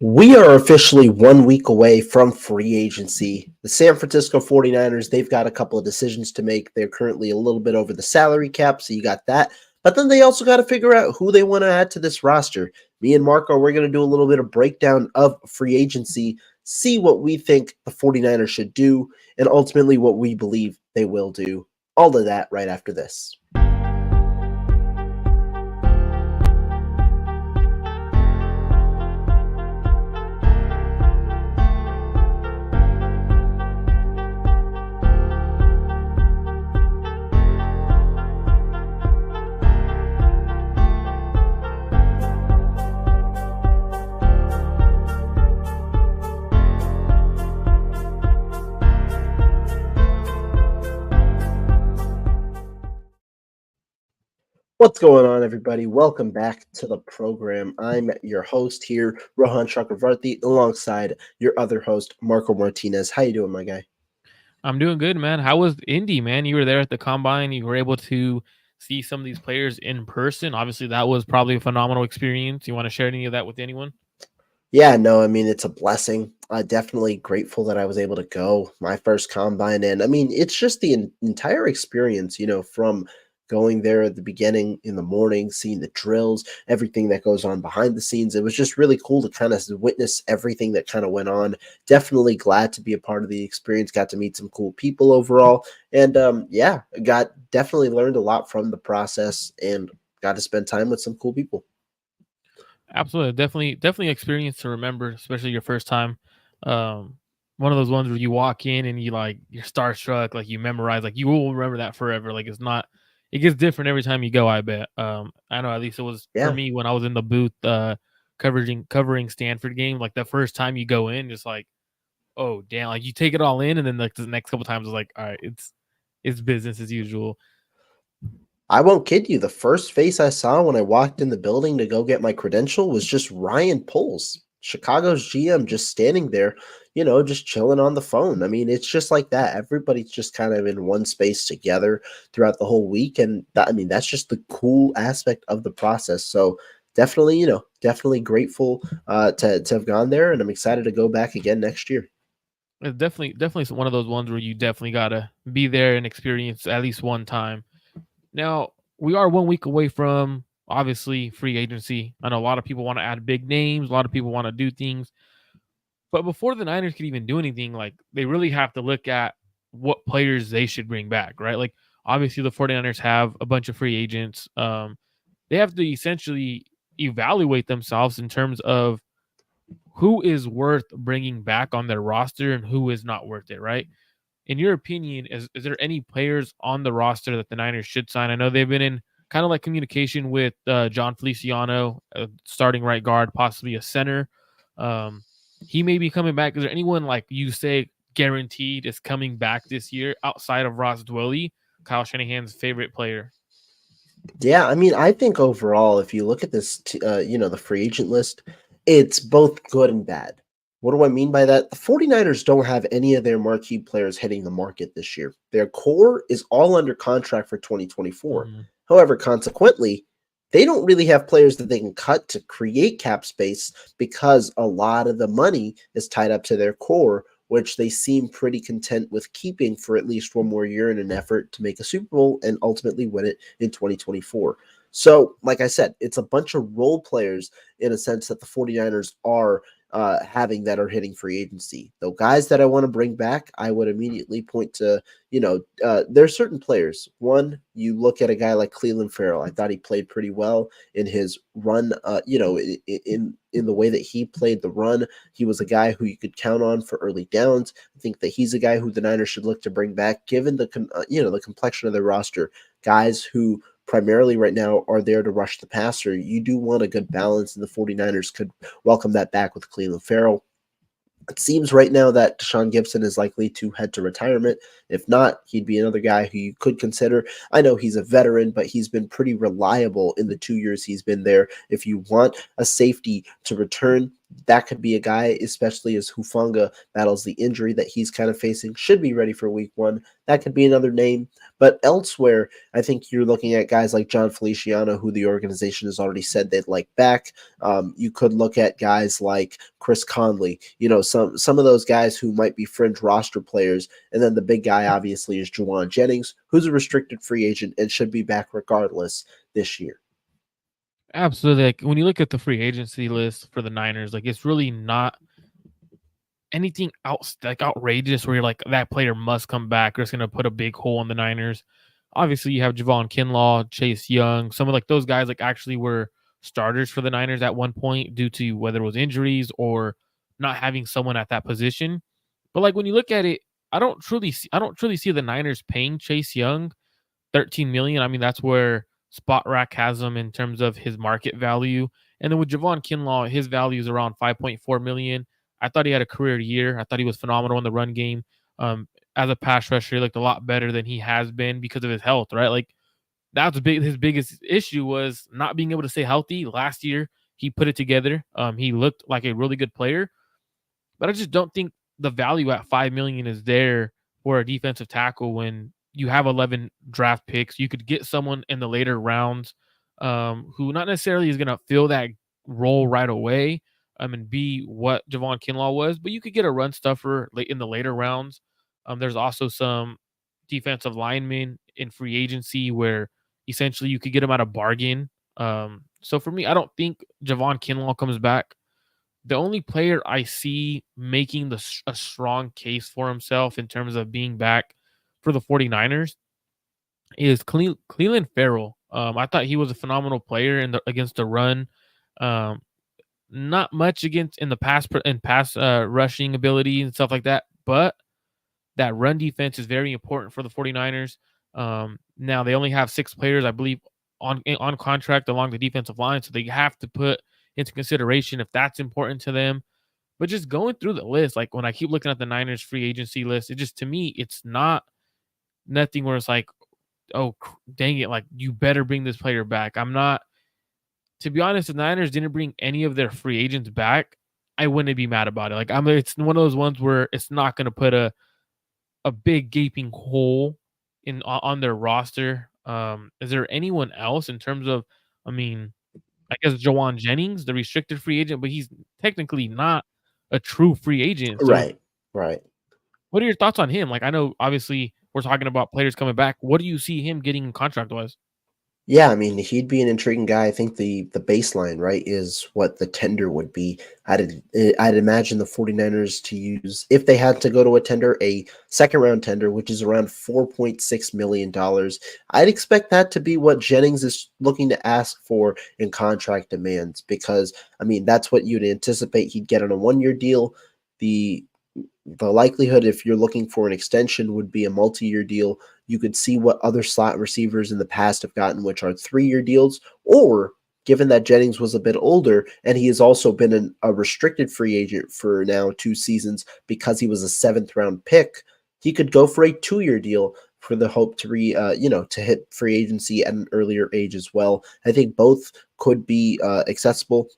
We are officially 1 week away from free agency. The San Francisco 49ers, they've got a couple of decisions to make. They're currently a little bit over the salary cap, so you got that. But then they also got to figure out who they want to add to this roster. Me and Marco, we're going to do a little bit of breakdown of free agency, see what we think the 49ers should do, and ultimately what we believe they will do. All of that right after this. What's going on, everybody? Welcome back to the program. I'm your host here, Rohan Chakravarthi, alongside your other host, Marco Martinez. How you doing, my guy? I'm doing good, man. How was Indy, man? You were there at the combine. You were able to see some of these players in person. Obviously, that was probably a phenomenal experience. You want to share any of that with anyone? Yeah, no, I mean, it's a blessing. Definitely grateful that I was able to go my first combine. And I mean, it's just the entire experience, from going there at the beginning in the morning, seeing the drills, everything that goes on behind the scenes. It was just really cool to kind of witness everything that kind of went on. Definitely glad to be a part of the experience, got to meet some cool people overall. And yeah, definitely learned a lot from the process and got to spend time with some cool people. Absolutely, definitely experience to remember, especially your first time. Um, One of those ones where you walk in and you're starstruck, like you memorize, like you will remember that forever. Like it's not, it gets different every time you go. I bet. I know at least it was for Yeah. me when I was in the booth, covering Stanford game. Like the first time you go in, just like, oh damn, like you take it all in, and then like the next couple times it's like, all right, it's business as usual. I won't kid you. The first face I saw when I walked in the building to go get my credential was just Ryan Poles, Chicago's GM, just standing there, just chilling on the phone. I mean, it's just like that. Everybody's just kind of in one space together throughout the whole week. And I mean, that's just the cool aspect of the process. So definitely, definitely grateful to have gone there. And I'm excited to go back again next year. It's definitely one of those ones where you definitely gotta be there and experience at least one time. Now we are 1 week away from obviously free agency. I know a lot of people want to add big names, a lot of people want to do things, but before the Niners can even do anything, like they really have to look at what players they should bring back, right? Like obviously the 49ers have a bunch of free agents. They have to essentially evaluate themselves in terms of who is worth bringing back on their roster and who is not worth it, right? In your opinion, is there any players on the roster that the Niners should sign? I know they've been in kind of like communication with John Feliciano, starting right guard, possibly a center. Um, he may be coming back. Is there anyone like you say guaranteed is coming back this year outside of Ross Dwelley, Kyle Shanahan's favorite player? Yeah, I mean, I think overall, if you look at this, the free agent list, it's both good and bad. What do I mean by that? The 49ers don't have any of their marquee players hitting the market this year. Their core is all under contract for 2024. Mm, However, consequently, they don't really have players that they can cut to create cap space because a lot of the money is tied up to their core, which they seem pretty content with keeping for at least one more year in an effort to make a Super Bowl and ultimately win it in 2024. So, like I said, it's a bunch of role players in a sense that the 49ers are having that are hitting free agency. Though guys that I want to bring back, I would immediately point to, there's certain players. One, you look at a guy like Cleveland Farrell. I thought he played pretty well in his run, in the way that he played the run. He was a guy who you could count on for early downs. I think that he's a guy who the Niners should look to bring back, given the complexion of their roster. Guys who primarily right now are there to rush the passer. You do want a good balance, and the 49ers could welcome that back with Cleveland Farrell. It seems right now that Deshaun Gibson is likely to head to retirement. If not, he'd be another guy who you could consider. I know he's a veteran, but he's been pretty reliable in the 2 years he's been there. If you want a safety to return, that could be a guy, especially as Hufanga battles the injury that he's kind of facing, should be ready for week one. That could be another name. But elsewhere, I think you're looking at guys like John Feliciano, who the organization has already said they'd like back. You could look at guys like Chris Conley, some of those guys who might be fringe roster players. And then the big guy, obviously, is Juwan Jennings, who's a restricted free agent and should be back regardless this year. Absolutely. Like when you look at the free agency list for the Niners, like it's really not anything outrageous where you're like that player must come back or it's gonna put a big hole in the Niners. Obviously, you have Javon Kinlaw, Chase Young, some of like those guys like actually were starters for the Niners at one point due to whether it was injuries or not having someone at that position. But like when you look at it, I don't truly see the Niners paying Chase Young 13 million. I mean, that's where Spot Rack has him in terms of his market value. And then with Javon Kinlaw, his value is around 5.4 million. I thought he had a career year. I thought he was phenomenal in the run game. As a pass rusher, he looked a lot better than he has been because of his health, right? Like that's his biggest issue was not being able to stay healthy. Last year, he put it together. He looked like a really good player, but I just don't think the value at 5 million is there for a defensive tackle when you have 11 draft picks. You could get someone in the later rounds who not necessarily is going to fill that role right away and be what Javon Kinlaw was, but you could get a run stuffer late in the later rounds. There's also some defensive linemen in free agency where essentially you could get them at a bargain. So for me, I don't think Javon Kinlaw comes back. The only player I see making a strong case for himself in terms of being back for the 49ers is Cleveland Farrell. I thought he was a phenomenal player against the run. Um, not much against in the pass rushing ability and stuff like that, but that run defense is very important for the 49ers. Now they only have 6 players, I believe, on contract along the defensive line, so they have to put into consideration if that's important to them. But just going through the list, like when I keep looking at the Niners free agency list, it just to me, it's not nothing where it's like, oh dang it, like you better bring this player back. I'm not to be honest, if the Niners didn't bring any of their free agents back, I wouldn't be mad about it. Like it's one of those ones where it's not gonna put a big gaping hole on their roster. Is there anyone else in terms of I mean, I guess Jawan Jennings, the restricted free agent, but he's technically not a true free agent. So Right, right. what are your thoughts on him? Like I know obviously we're talking about players coming back. What do you see him getting contract wise? Yeah, I mean, he'd be an intriguing guy. I think the baseline, right, is what the tender would be. I'd imagine the 49ers to use, if they had to go to a tender, a second round tender, which is around $4.6 million. I'd expect that to be what Jennings is looking to ask for in contract demands because, I mean, that's what you'd anticipate he'd get on a 1-year deal. The the likelihood if you're looking for an extension would be a multi-year deal. You could see what other slot receivers in the past have gotten, which are 3-year deals, or given that Jennings was a bit older and he has also been a restricted free agent for now 2 seasons because he was a 7th round pick, he could go for a 2-year deal for the hope to to hit free agency at an earlier age as well. I think both could be accessible.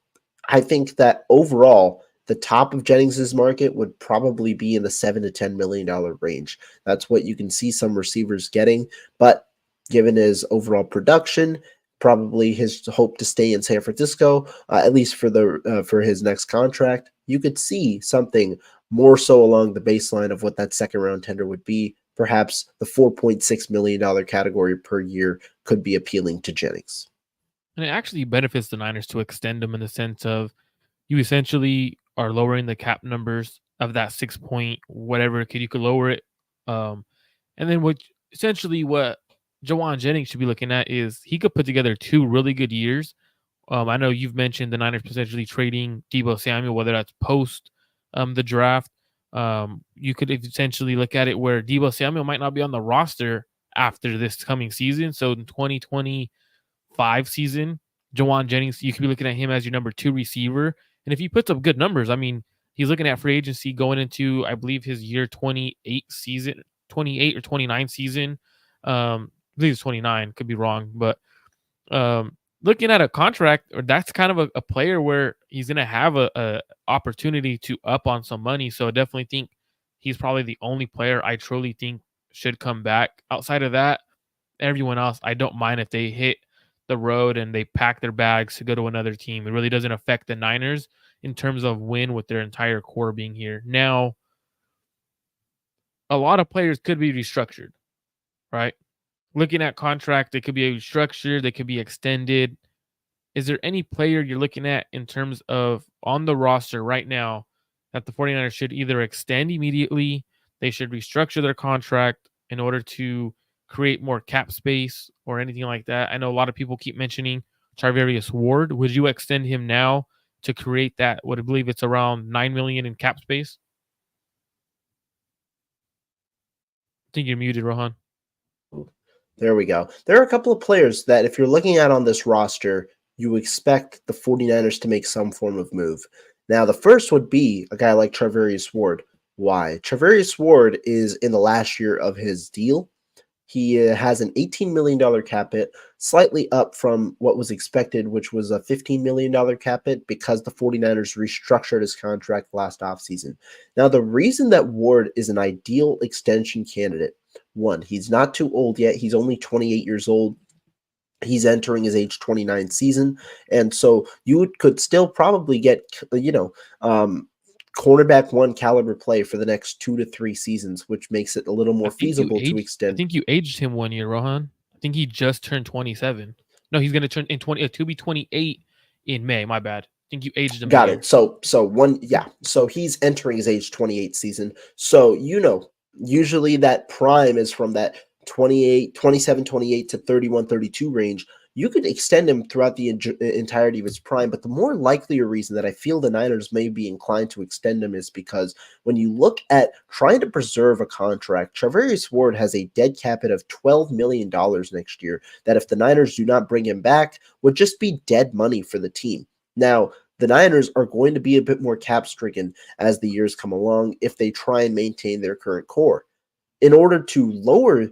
I think that overall, the top of Jennings's market would probably be in the $7 to $10 million range. That's what you can see some receivers getting. But given his overall production, probably his hope to stay in San Francisco, at least for his next contract, you could see something more so along the baseline of what that second round tender would be. Perhaps the $4.6 million category per year could be appealing to Jennings. And it actually benefits the Niners to extend them in the sense of you essentially are lowering the cap numbers of that 6 point whatever you could lower it. Um, and then what Jawan Jennings should be looking at is he could put together 2 really good years. I know you've mentioned the Niners potentially trading Deebo Samuel, whether that's post the draft. You could essentially look at it where Deebo Samuel might not be on the roster after this coming season. So in 2025 season, Jawan Jennings, you could be looking at him as your number 2 receiver. And if he puts up good numbers, I mean, he's looking at free agency going into, I believe, his year 28 season, 28 or 29 season. I believe it's 29, could be wrong, but looking at a contract, or that's kind of a player where he's going to have a opportunity to up on some money. So I definitely think he's probably the only player I truly think should come back. Outside of that, everyone else, I don't mind if they hit the road and they pack their bags to go to another team. It really doesn't affect the Niners in terms of win with their entire core being here. Now, a lot of players could be restructured, right? Looking at contract, they could be restructured, they could be extended. Is there any player you're looking at in terms of on the roster right now that the 49ers should either extend immediately, they should restructure their contract in order to create more cap space or anything like that? I know a lot of people keep mentioning Charvarius Ward. Would you extend him now to create that? What I believe it's around 9 million in cap space? I think you're muted, Rohan. There we go. There are a couple of players that if you're looking at on this roster, you expect the 49ers to make some form of move. Now, the first would be a guy like Charvarius Ward. Why? Charvarius Ward is in the last year of his deal. He has an $18 million cap hit, slightly up from what was expected, which was a $15 million cap hit because the 49ers restructured his contract last offseason. Now, the reason that Ward is an ideal extension candidate, one, he's not too old yet. He's only 28 years old. He's entering his age 29 season. And so you could still probably get, cornerback one caliber play for the next 2 to 3 seasons, which makes it a little more feasible to I extend. think you aged him 1 year, Rohan. I think he just turned 27. No, he's going to turn in 20 to be 28 in May. My bad. I think you aged him a Got year. it. So So he's entering his age 28 season. So usually that prime is from that 27, 28 to 31, 32 range. You could extend him throughout the entirety of his prime, but the more likelier reason that I feel the Niners may be inclined to extend him is because when you look at trying to preserve a contract, Charvarius Ward has a dead cap hit of $12 million next year that if the Niners do not bring him back would just be dead money for the team. Now, the Niners are going to be a bit more cap stricken as the years come along if they try and maintain their current core. In order to lower,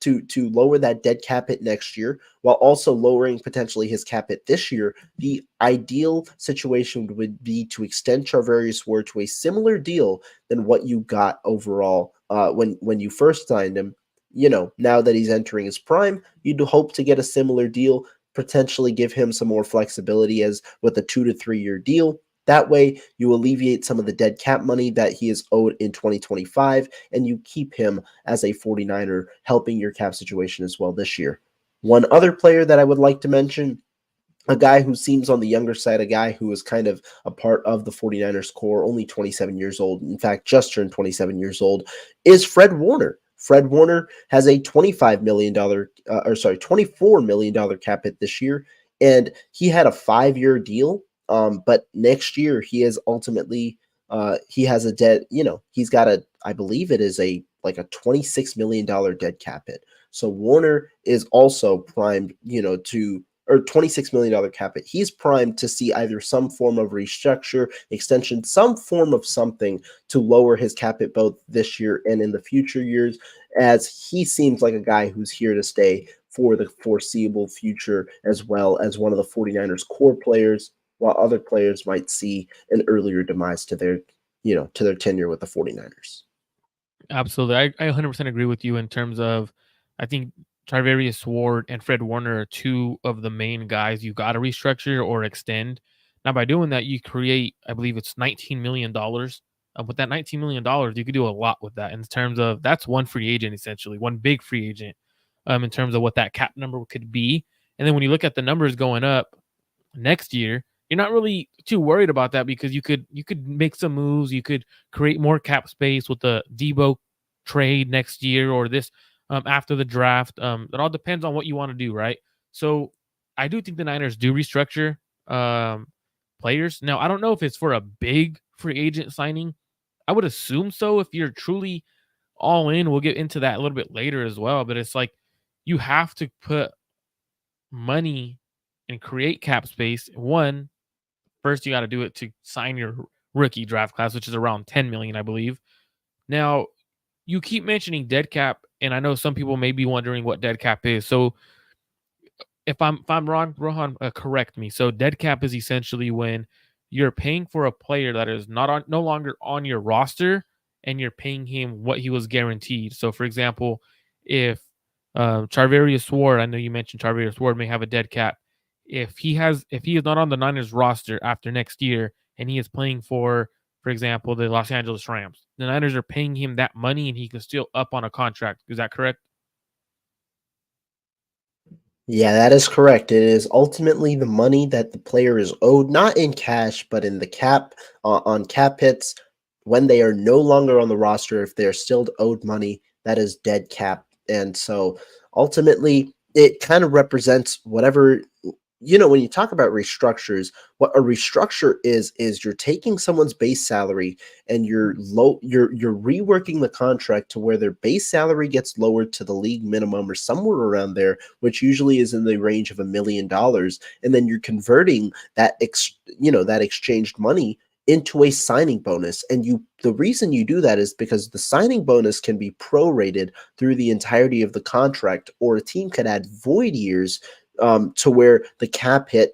to lower that dead cap hit next year, while also lowering potentially his cap hit this year, the ideal situation would be to extend Charvarius Ward to a similar deal than what you got overall when you first signed him. Now that he's entering his prime, you'd hope to get a similar deal, potentially give him some more flexibility as with a 2 to 3 year deal. That way, you alleviate some of the dead cap money that he is owed in 2025, and you keep him as a 49er, helping your cap situation as well this year. One other player that I would like to mention, a guy who seems on the younger side, a guy who is kind of a part of the 49ers core, only 27 years old, in fact, just turned 27 years old, is Fred Warner. Fred Warner has a $24 million cap hit this year, and he had a 5-year deal. But next year he is ultimately he has a debt. He's got I believe it is a $26 million dead cap hit. So Warner is also primed, to or $26 million cap hit. He's primed to see either some form of restructure, extension, some form of something to lower his cap hit both this year and in the future years, as he seems like a guy who's here to stay for the foreseeable future, as well as one of the 49ers core players, while other players might see an earlier demise to their tenure with the 49ers. Absolutely. I 100% agree with you in terms of I think Charvarius Ward and Fred Warner are two of the main guys you got to restructure or extend. Now, by doing that, you create, I believe it's $19 million. With that $19 million, you could do a lot with that in terms of that's one free agent, essentially, one big free agent in terms of what that cap number could be. And then when you look at the numbers going up next year, you're not really too worried about that because you could make some moves. You could create more cap space with the Debo trade next year or this after the draft. It all depends on what you want to do, right? So I do think the Niners do restructure players. Now, I don't know if it's for a big free agent signing. I would assume so if you're truly all in. We'll get into that a little bit later as well. But it's like you have to put money and create cap space. First, you got to do it to sign your rookie draft class, which is around 10 million, I believe. Now, you keep mentioning dead cap, and I know some people may be wondering what dead cap is. So, if I'm wrong, Rohan, correct me. So dead cap is essentially when you're paying for a player that is no longer on your roster, and you're paying him what he was guaranteed. So, for example, if Charvarius Ward, I know you mentioned Charvarius Ward may have a dead cap. If he is not on the Niners roster after next year, and he is playing for example, the Los Angeles Rams, the Niners are paying him that money, and he can still up on a contract. Is that correct? Yeah, that is correct. It is ultimately the money that the player is owed, not in cash, but in the cap on cap hits when they are no longer on the roster. If they're still owed money, that is dead cap. And so ultimately, it kind of represents whatever when you talk about restructures, what a restructure is you're taking someone's base salary and you're reworking the contract to where their base salary gets lowered to the league minimum or somewhere around there, which usually is in the range of $1 million, and then you're converting that exchanged money into a signing bonus. And the reason you do that is because the signing bonus can be prorated through the entirety of the contract, or a team could add void years to where the cap hit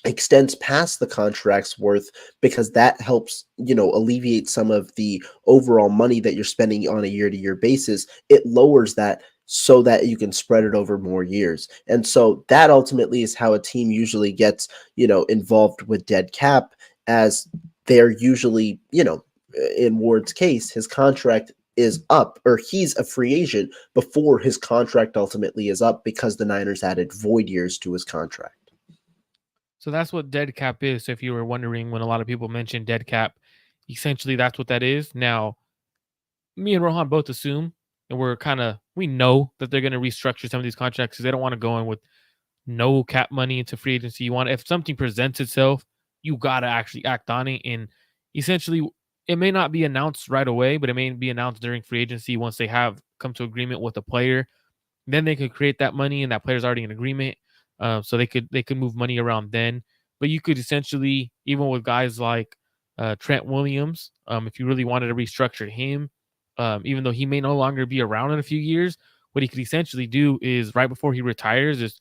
extends past the contract's worth, because that helps alleviate some of the overall money that you're spending on a year-to-year basis. It lowers that so that you can spread it over more years. And so that ultimately is how a team usually gets involved with dead cap, as they're usually in Ward's case, his contract is up, or he's a free agent before his contract ultimately is up, because the Niners added void years to his contract. So that's what dead cap is. So if you were wondering, when a lot of people mention dead cap, essentially that's what that is. Now, me and Rohan both assume, and we know that they're going to restructure some of these contracts because they don't want to go in with no cap money into free agency. If something presents itself, you got to actually act on it. And essentially, it may not be announced right away, but it may be announced during free agency once they have come to agreement with a player. Then they could create that money, and that player's already in agreement. So they could move money around then. But you could essentially, even with guys like Trent Williams, if you really wanted to restructure him, even though he may no longer be around in a few years, what he could essentially do is, right before he retires, is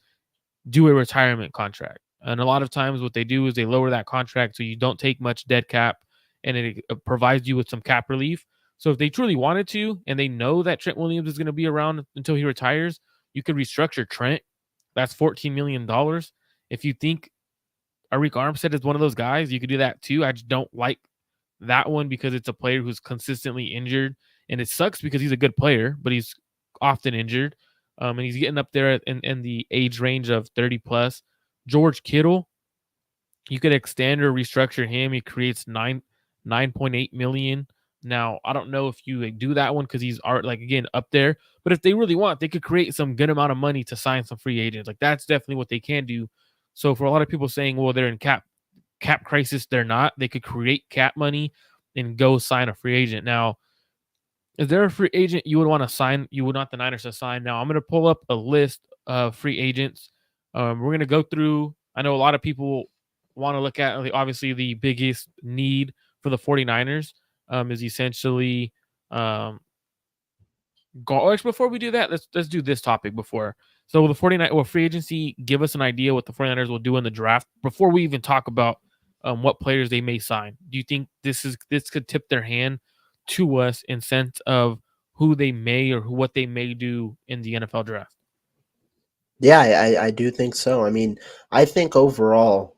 do a retirement contract. And a lot of times what they do is they lower that contract so you don't take much dead cap, and it provides you with some cap relief. So if they truly wanted to, and they know that Trent Williams is going to be around until he retires, you could restructure Trent. That's $14 million. If you think Arik Armstead is one of those guys, you could do that too. I just don't like that one because it's a player who's consistently injured, and it sucks because he's a good player, but he's often injured. And he's getting up there in the age range of 30 plus. George Kittle, you could extend or restructure him. He creates 9.8 million. Now, I don't know if you do that one because he's again up there, but if they really want, they could create some good amount of money to sign some free agents. Like, that's definitely what they can do. So for a lot of people saying, well, they're in cap crisis, they're not. They could create cap money and go sign a free agent. Now, is there a free agent you would want to sign? You would want the Niners to sign? Now, I'm going to pull up a list of free agents. We're going to go through. I know a lot of people want to look at, obviously, the biggest need for the 49ers is essentially before we do that, let's do this topic before. So the 49 or free agency, give us an idea what the 49ers will do in the draft before we even talk about what players they may sign. Do you think this could tip their hand to us in sense of who they may or what they may do in the NFL draft? Yeah, I do think so. I mean, I think overall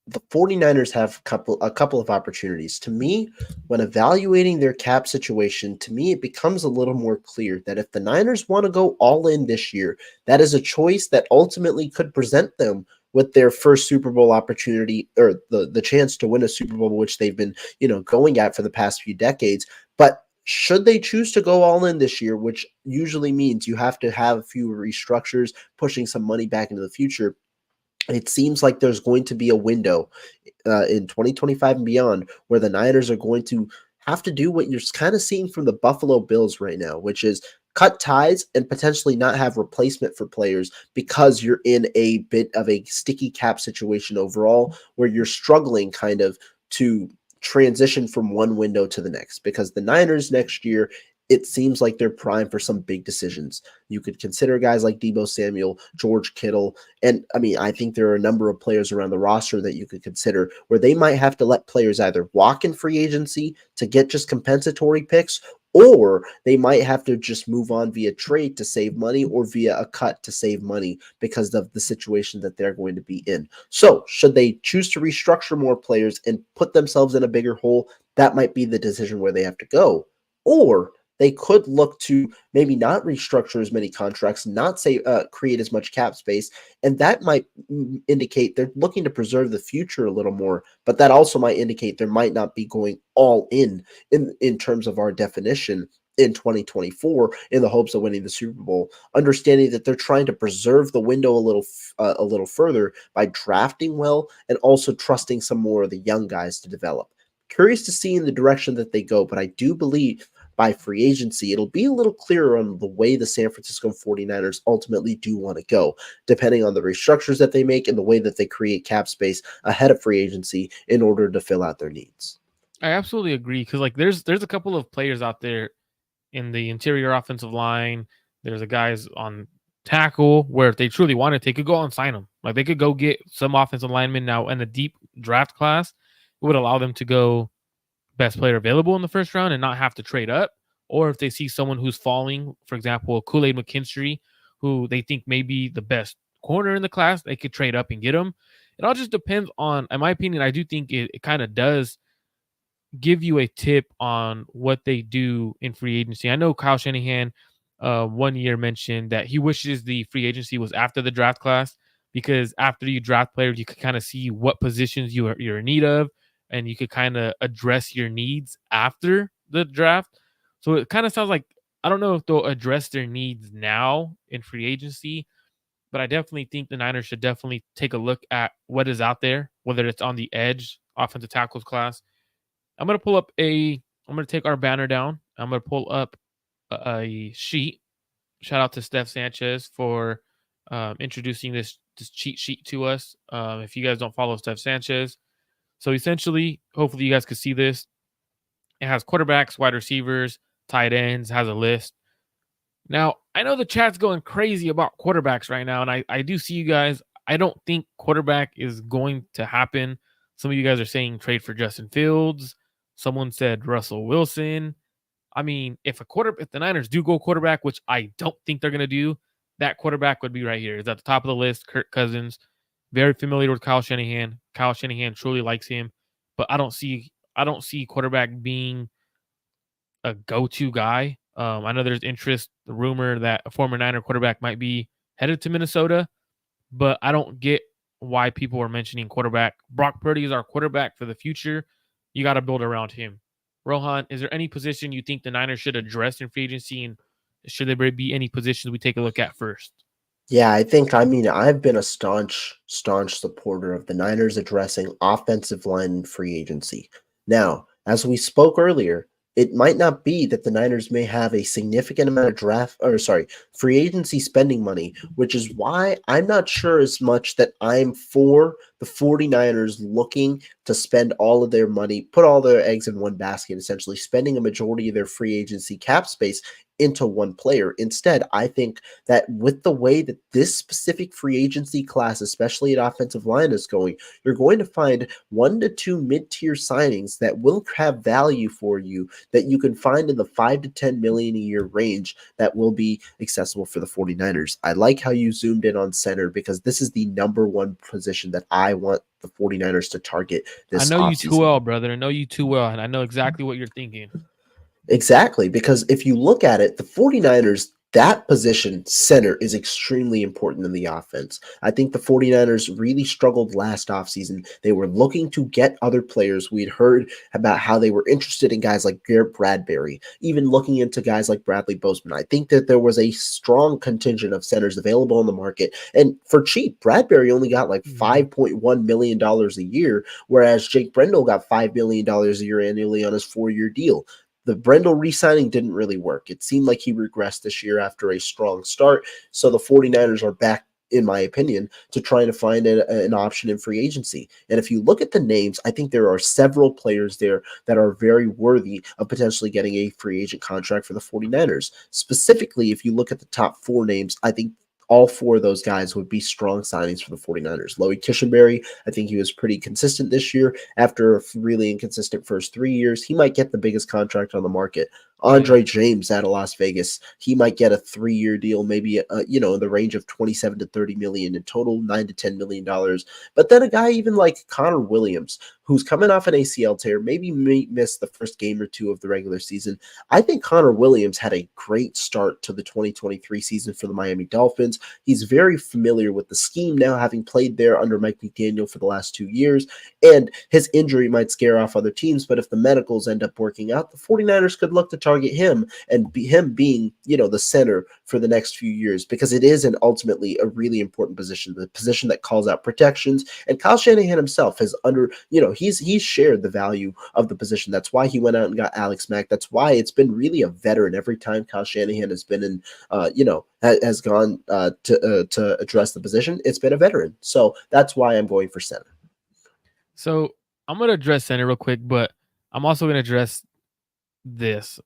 the 49ers have a couple of opportunities. To me, when evaluating their cap situation, to me it becomes a little more clear that if the Niners want to go all in this year, that is a choice that ultimately could present them with their first Super Bowl opportunity, or the chance to win a Super Bowl, which they've been, going at for the past few decades. But should they choose to go all in this year, which usually means you have to have a few restructures, pushing some money back into the future, it seems like there's going to be a window in 2025 and beyond where the Niners are going to have to do what you're kind of seeing from the Buffalo Bills right now, which is cut ties and potentially not have replacement for players, because you're in a bit of a sticky cap situation overall, where you're struggling kind of to transition from one window to the next, because the Niners next year, it seems like they're primed for some big decisions. You could consider guys like Debo Samuel, George Kittle, and I mean, I think there are a number of players around the roster that you could consider where they might have to let players either walk in free agency to get just compensatory picks, or they might have to just move on via trade to save money or via a cut to save money because of the situation that they're going to be in. So, should they choose to restructure more players and put themselves in a bigger hole, that might be the decision where they have to go. Or they could look to maybe not restructure as many contracts, not say create as much cap space, and that might indicate they're looking to preserve the future a little more. But that also might indicate there might not be going all in terms of our definition in 2024 in the hopes of winning the Super Bowl, understanding that they're trying to preserve the window a little further by drafting well and also trusting some more of the young guys to develop. Curious to see in the direction that they go, but I do believe by free agency, it'll be a little clearer on the way the San Francisco 49ers ultimately do want to go, depending on the restructures that they make and the way that they create cap space ahead of free agency in order to fill out their needs. I absolutely agree because like there's a couple of players out there in the interior offensive line. There's a guys on tackle where if they truly wanted, they could go and sign them. Like they could go get some offensive linemen now in a deep draft class. It would allow them to go best player available in the first round and not have to trade up. Or if they see someone who's falling, for example, Kool-Aid McKinstry, who they think may be the best corner in the class, they could trade up and get him. It all just depends on, in my opinion, I do think it kind of does give you a tip on what they do in free agency. I know Kyle Shanahan 1 year mentioned that he wishes the free agency was after the draft class because after you draft players, you could kind of see what positions you're in need of, and you could kind of address your needs after the draft. So it kind of sounds like I don't know if they'll address their needs now in free agency, but I definitely think the Niners should definitely take a look at what is out there, whether it's on the edge, offensive tackles class. I'm going to take our banner down. I'm going to pull up a sheet. Shout out to Steph Sanchez for introducing this cheat sheet to us. If you guys don't follow Steph Sanchez, so essentially, hopefully you guys can see this. It has quarterbacks, wide receivers, tight ends, has a list. Now, I know the chat's going crazy about quarterbacks right now, and I do see you guys. I don't think quarterback is going to happen. Some of you guys are saying trade for Justin Fields. Someone said Russell Wilson. I mean, if the Niners do go quarterback, which I don't think they're going to do, that quarterback would be right here. It's at the top of the list. Kirk Cousins, very familiar with Kyle Shanahan. Kyle Shanahan truly likes him, but I don't see quarterback being a go-to guy. I know there's interest, the rumor that a former Niner quarterback might be headed to Minnesota, but I don't get why people are mentioning quarterback. Brock Purdy is our quarterback for the future. You got to build around him. Rohan, is there any position you think the Niners should address in free agency, and should there be any positions we take a look at first? Yeah, I mean, I've been a staunch supporter of the Niners addressing offensive line free agency. Now, as we spoke earlier, it might not be that the Niners may have a significant amount of free agency spending money, which is why I'm not sure as much that I'm for the 49ers looking to spend all of their money, put all their eggs in one basket, essentially spending a majority of their free agency cap space into one player. Instead, I think that with the way that this specific free agency class, especially at offensive line, is going, you're going to find 1 to 2 mid-tier signings that will have value for you that you can find in the 5 to 10 million a year range that will be accessible for the 49ers. I like how you zoomed in on center because this is the number one position that I want the 49ers to target I this know you too offseason. well, brother. I know you too well, and I know exactly what you're thinking. Exactly, because if you look at it, the 49ers, that position, center, is extremely important in the offense. I think the 49ers really struggled last offseason. They were looking to get other players. We'd heard about how they were interested in guys like Garrett Bradbury, even looking into guys like Bradley Bozeman. I think that there was a strong contingent of centers available on the market. And for cheap, Bradbury only got like $5.1 million a year, whereas Jake Brendel got $5 million a year annually on his 4-year deal. The Brendel re-signing didn't really work. It seemed like he regressed this year after a strong start. So the 49ers are back in my opinion, to trying to find an option in free agency. And if you look at the names, I think there are several players there that are very worthy of potentially getting a free agent contract for the 49ers. Specifically, if you look at the top four names, I think all four of those guys would be strong signings for the 49ers. Loey Kishenberry, I think he was pretty consistent this year. After a really inconsistent first 3 years, he might get the biggest contract on the market. Andre James out of Las Vegas, he might get a 3-year deal, maybe in the range of 27 to 30 million in total, $9 to $10 million. But then a guy even like Connor Williams, who's coming off an ACL tear, maybe miss the first game or two of the regular season. I think Connor Williams had a great start to the 2023 season for the Miami Dolphins. He's very familiar with the scheme now, having played there under Mike McDaniel for the last 2 years, and his injury might scare off other teams, but if the medicals end up working out, the 49ers could look to target him and him being, the center for the next few years, because it is ultimately a really important position, the position that calls out protections. And Kyle Shanahan himself has he's shared the value of the position. That's why he went out and got Alex Mack. That's why it's been really a veteran every time Kyle Shanahan has been in, has gone to address the position. It's been a veteran. So that's why I'm going for center. So I'm going to address center real quick, but I'm also going to address this.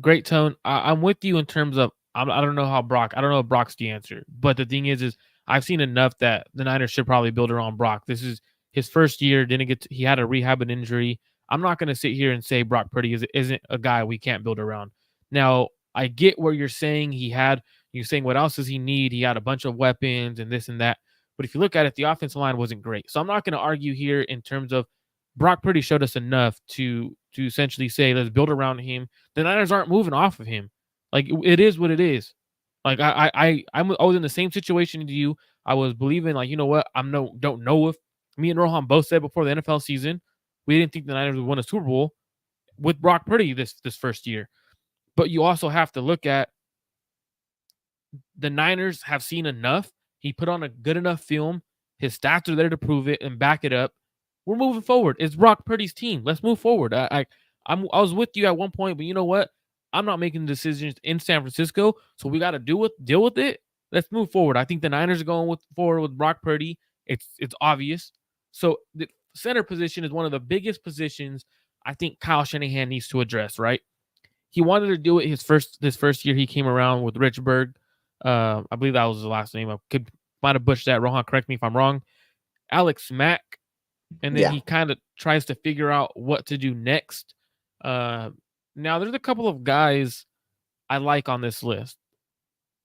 Great tone. I'm with you in terms of I don't know if Brock's the answer, but the thing is I've seen enough that the Niners should probably build around Brock. This is his first year. He had a rehab and injury. I'm not going to sit here and say Brock Purdy isn't a guy we can't build around. Now, I get where you're saying you're saying what else does he need? He had a bunch of weapons and this and that. But if you look at it, the offensive line wasn't great. So I'm not going to argue here in terms of Brock Purdy showed us enough to essentially say, let's build around him. The Niners aren't moving off of him. Like, it is what it is. Like, I was in the same situation as you. I was believing, like, you know what? Don't know if me and Rohan both said before the NFL season, we didn't think the Niners would win a Super Bowl with Brock Purdy this first year. But you also have to look at the Niners have seen enough. He put on a good enough film. His stats are there to prove it and back it up. We're moving forward. It's Brock Purdy's team. Let's move forward. I was with you at one point, but you know what? I'm not making decisions in San Francisco, so we got to deal with it. Let's move forward. I think the Niners are going forward with Brock Purdy. It's obvious. So the center position is one of the biggest positions I think Kyle Shanahan needs to address. Right? He wanted to do it this first year. He came around with Richburg. I believe that was his last name. I might have butchered that. Rohan, correct me if I'm wrong. Alex Mack. And then he kind of tries to figure out what to do next. Now, there's a couple of guys I like on this list.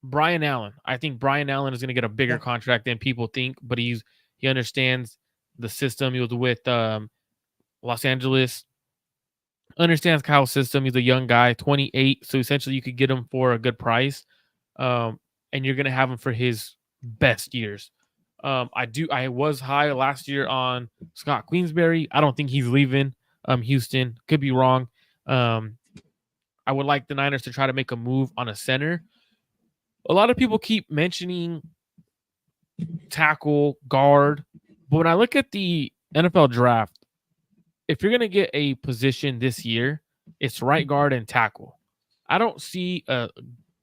Brian Allen. I think Brian Allen is going to get a bigger contract than people think, but he understands the system. He was with Los Angeles. Understands Kyle's system. He's a young guy, 28. So essentially, you could get him for a good price, and you're going to have him for his best years. I was high last year on Scott Queensberry. I don't think he's leaving Houston. Could be wrong. I would like the Niners to try to make a move on a center. A lot of people keep mentioning tackle, guard, but when I look at the NFL draft, if you're going to get a position this year, it's right guard and tackle. I don't see a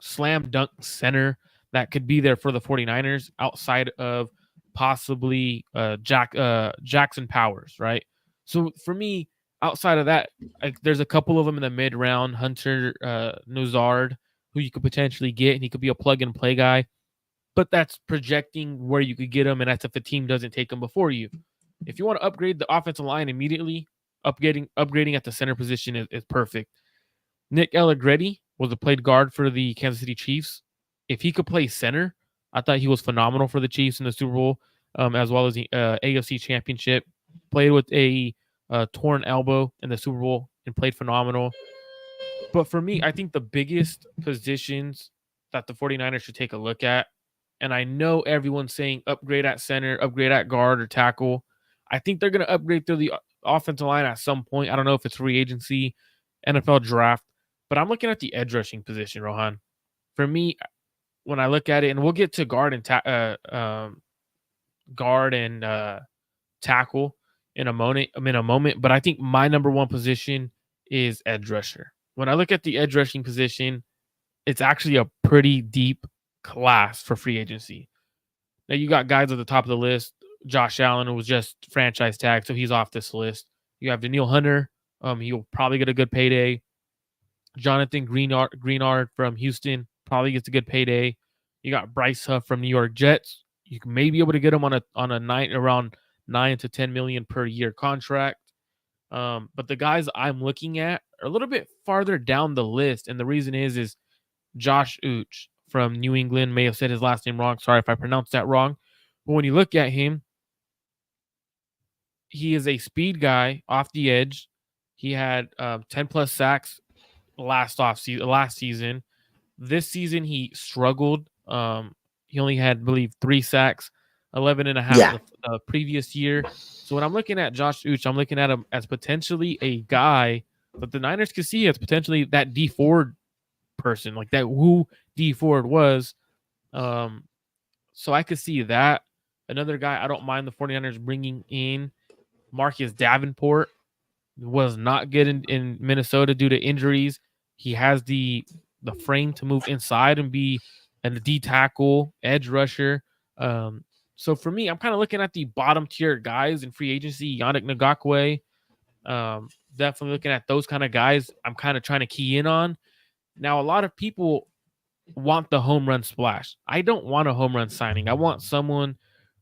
slam dunk center that could be there for the 49ers outside of possibly Jackson Powers, right? So for me, outside of that, there's a couple of them in the mid round. Hunter Nuzard, who you could potentially get, and he could be a plug and play guy. But that's projecting where you could get him, and that's if the team doesn't take him before you. If you want to upgrade the offensive line immediately, upgrading at the center position is perfect. Nick Allegretti was a played guard for the Kansas City Chiefs. If he could play center, I thought he was phenomenal for the Chiefs in the Super Bowl, as well as the AFC Championship. Played with a torn elbow in the Super Bowl and played phenomenal. But for me, I think the biggest positions that the 49ers should take a look at, and I know everyone's saying upgrade at center, upgrade at guard or tackle. I think they're going to upgrade through the offensive line at some point. I don't know if it's free agency, NFL draft, but I'm looking at the edge rushing position, Rohan. For me, when I look at it, and we'll get to guard and tackle in a moment, but I think my number one position is edge rusher. When I look at the edge rushing position, it's actually a pretty deep class for free agency. Now you got guys at the top of the list. Josh Allen was just franchise tag, so he's off this list. You have Daniil Hunter. He'll probably get a good payday. Jonathan Greenard from Houston probably gets a good payday. You got Bryce Huff from New York Jets. You may be able to get him on a night around 9 to 10 million per year contract. But the guys I'm looking at are a little bit farther down the list, and the reason is Josh Uch from New England. May have said his last name wrong. Sorry if I pronounced that wrong. But when you look at him, he is a speed guy off the edge. He had 10 plus sacks last season. This season he struggled. He only had, I believe, 3 sacks, 11 and a half Yeah. the previous year. So when I'm looking at Josh Uch, I'm looking at him as potentially a guy that the Niners could see as potentially that D Ford person, like that who D Ford was. So I could see that. Another guy I don't mind the 49ers bringing in, Marcus Davenport, was not good in Minnesota due to injuries. He has the frame to move inside and be a D tackle, edge rusher. So for me, I'm kind of looking at the bottom tier guys in free agency. Yannick Ngakwe, definitely looking at those kind of guys. I'm kind of trying to key in on. Now, a lot of people want the home run splash. I don't want a home run signing. I want someone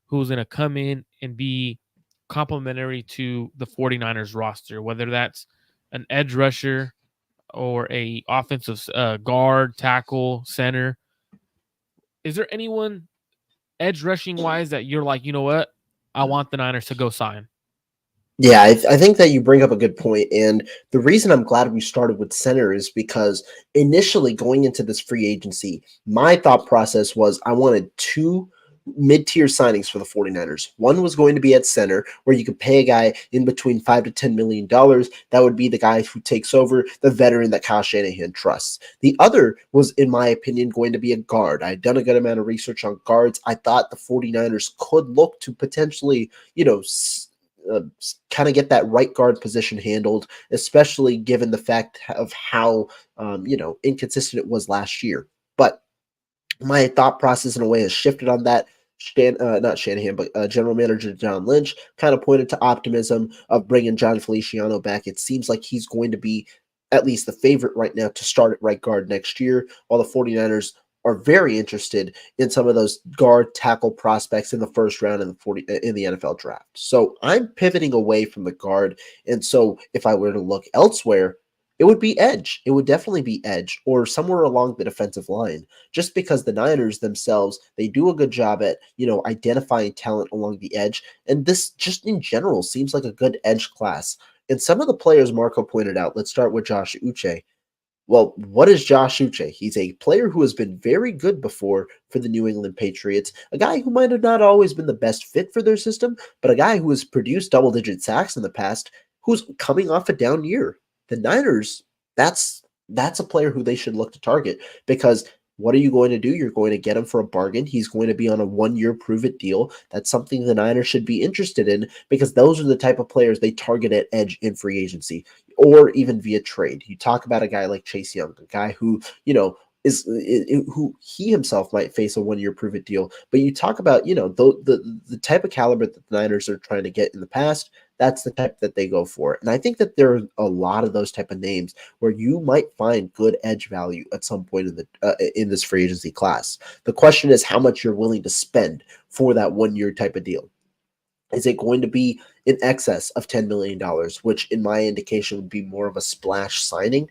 who's going to come in and be complementary to the 49ers roster, whether that's an edge rusher or a offensive guard, tackle, center. Is there anyone edge rushing wise that you're like, you know what? I want the Niners to go sign? Yeah, I think that you bring up a good point, and the reason I'm glad we started with center is because initially going into this free agency, my thought process was I wanted two mid-tier signings for the 49ers. One was going to be at center, where you could pay a guy in between $5 to $10 million. That would be the guy who takes over, the veteran that Kyle Shanahan trusts. The other was, in my opinion, going to be a guard. I had done a good amount of research on guards. I thought the 49ers could look to potentially, kind of get that right guard position handled, especially given the fact of how inconsistent it was last year. But my thought process in a way has shifted on that. Not Shanahan, but General Manager John Lynch kind of pointed to optimism of bringing John Feliciano back. It seems like he's going to be at least the favorite right now to start at right guard next year, while the 49ers are very interested in some of those guard tackle prospects in the first round in the NFL draft. So I'm pivoting away from the guard. And so if I were to look elsewhere, it would be edge. It would definitely be edge or somewhere along the defensive line, just because the Niners themselves, they do a good job at, identifying talent along the edge. And this just in general seems like a good edge class. And some of the players Marco pointed out, let's start with Josh Uche. Well, what is Josh Uche? He's a player who has been very good before for the New England Patriots, a guy who might have not always been the best fit for their system, but a guy who has produced double-digit sacks in the past, who's coming off a down year. The Niners, that's a player who they should look to target, because what are you going to do? You're going to get him for a bargain. He's going to be on a 1-year prove-it deal. That's something the Niners should be interested in, because those are the type of players they target at edge in free agency or even via trade. You talk about a guy like Chase Young, a guy who, who he himself might face a 1-year prove-it deal. But you talk about, the type of caliber that the Niners are trying to get in the past, that's the type that they go for. And I think that there are a lot of those type of names where you might find good edge value at some point in this free agency class. The question is how much you're willing to spend for that 1-year type of deal. Is it going to be in excess of $10 million, which in my indication would be more of a splash signing?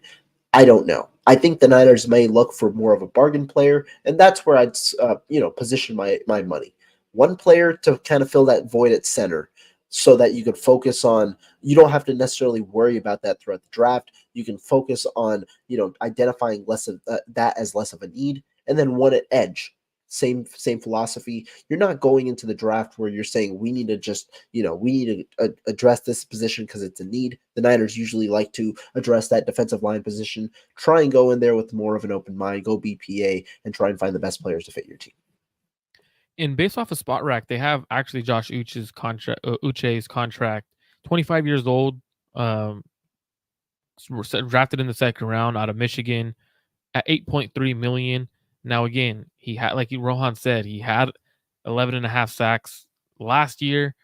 I don't know. I think the Niners may look for more of a bargain player, and that's where I'd position my money. One player to kind of fill that void at center, so that you could focus on. You don't have to necessarily worry about that throughout the draft. You can focus on identifying less of that as less of a need, and then one at edge. Same philosophy. You're not going into the draft where you're saying we need to just we need to address this position because it's a need. The Niners usually like to address that defensive line position. Try and go in there with more of an open mind. Go BPA and try and find the best players to fit your team. And based off of Spot Rack, they have actually Josh Uche's contract, 25 years old, drafted in the second round out of Michigan at 8.3 million. Now again, he had, like Rohan said, he had 11 and a half sacks last year.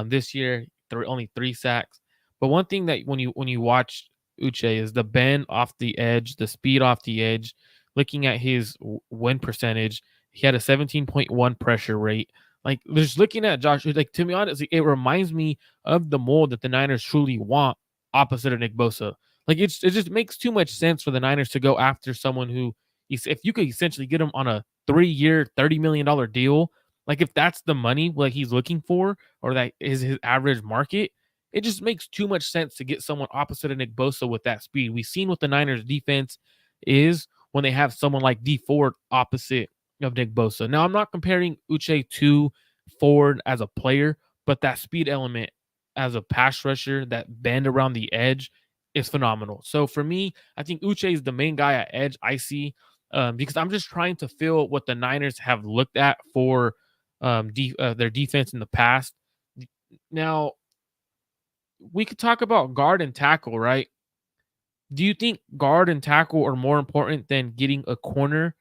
This year, only 3 sacks. But one thing that when you watch Uche is the bend off the edge, the speed off the edge. Looking at his win percentage, he had a 17.1 pressure rate. Like, just looking at Josh, like, to be honest, it reminds me of the mold that the Niners truly want opposite of Nick Bosa. Like, it just makes too much sense for the Niners to go after someone who, if you could essentially get him on a 3-year, $30 million deal, like if that's the money like he's looking for, or that is his average market, it just makes too much sense to get someone opposite of Nick Bosa with that speed. We've seen what the Niners defense is when they have someone like D Ford opposite of Nick Bosa. Now, I'm not comparing Uche to Ford as a player, but that speed element as a pass rusher, that bend around the edge, is phenomenal. So for me, I think Uche is the main guy at edge I see, because I'm just trying to feel what the Niners have looked at for their defense in the past. Now, we could talk about guard and tackle, right? Do you think guard and tackle are more important than getting a corner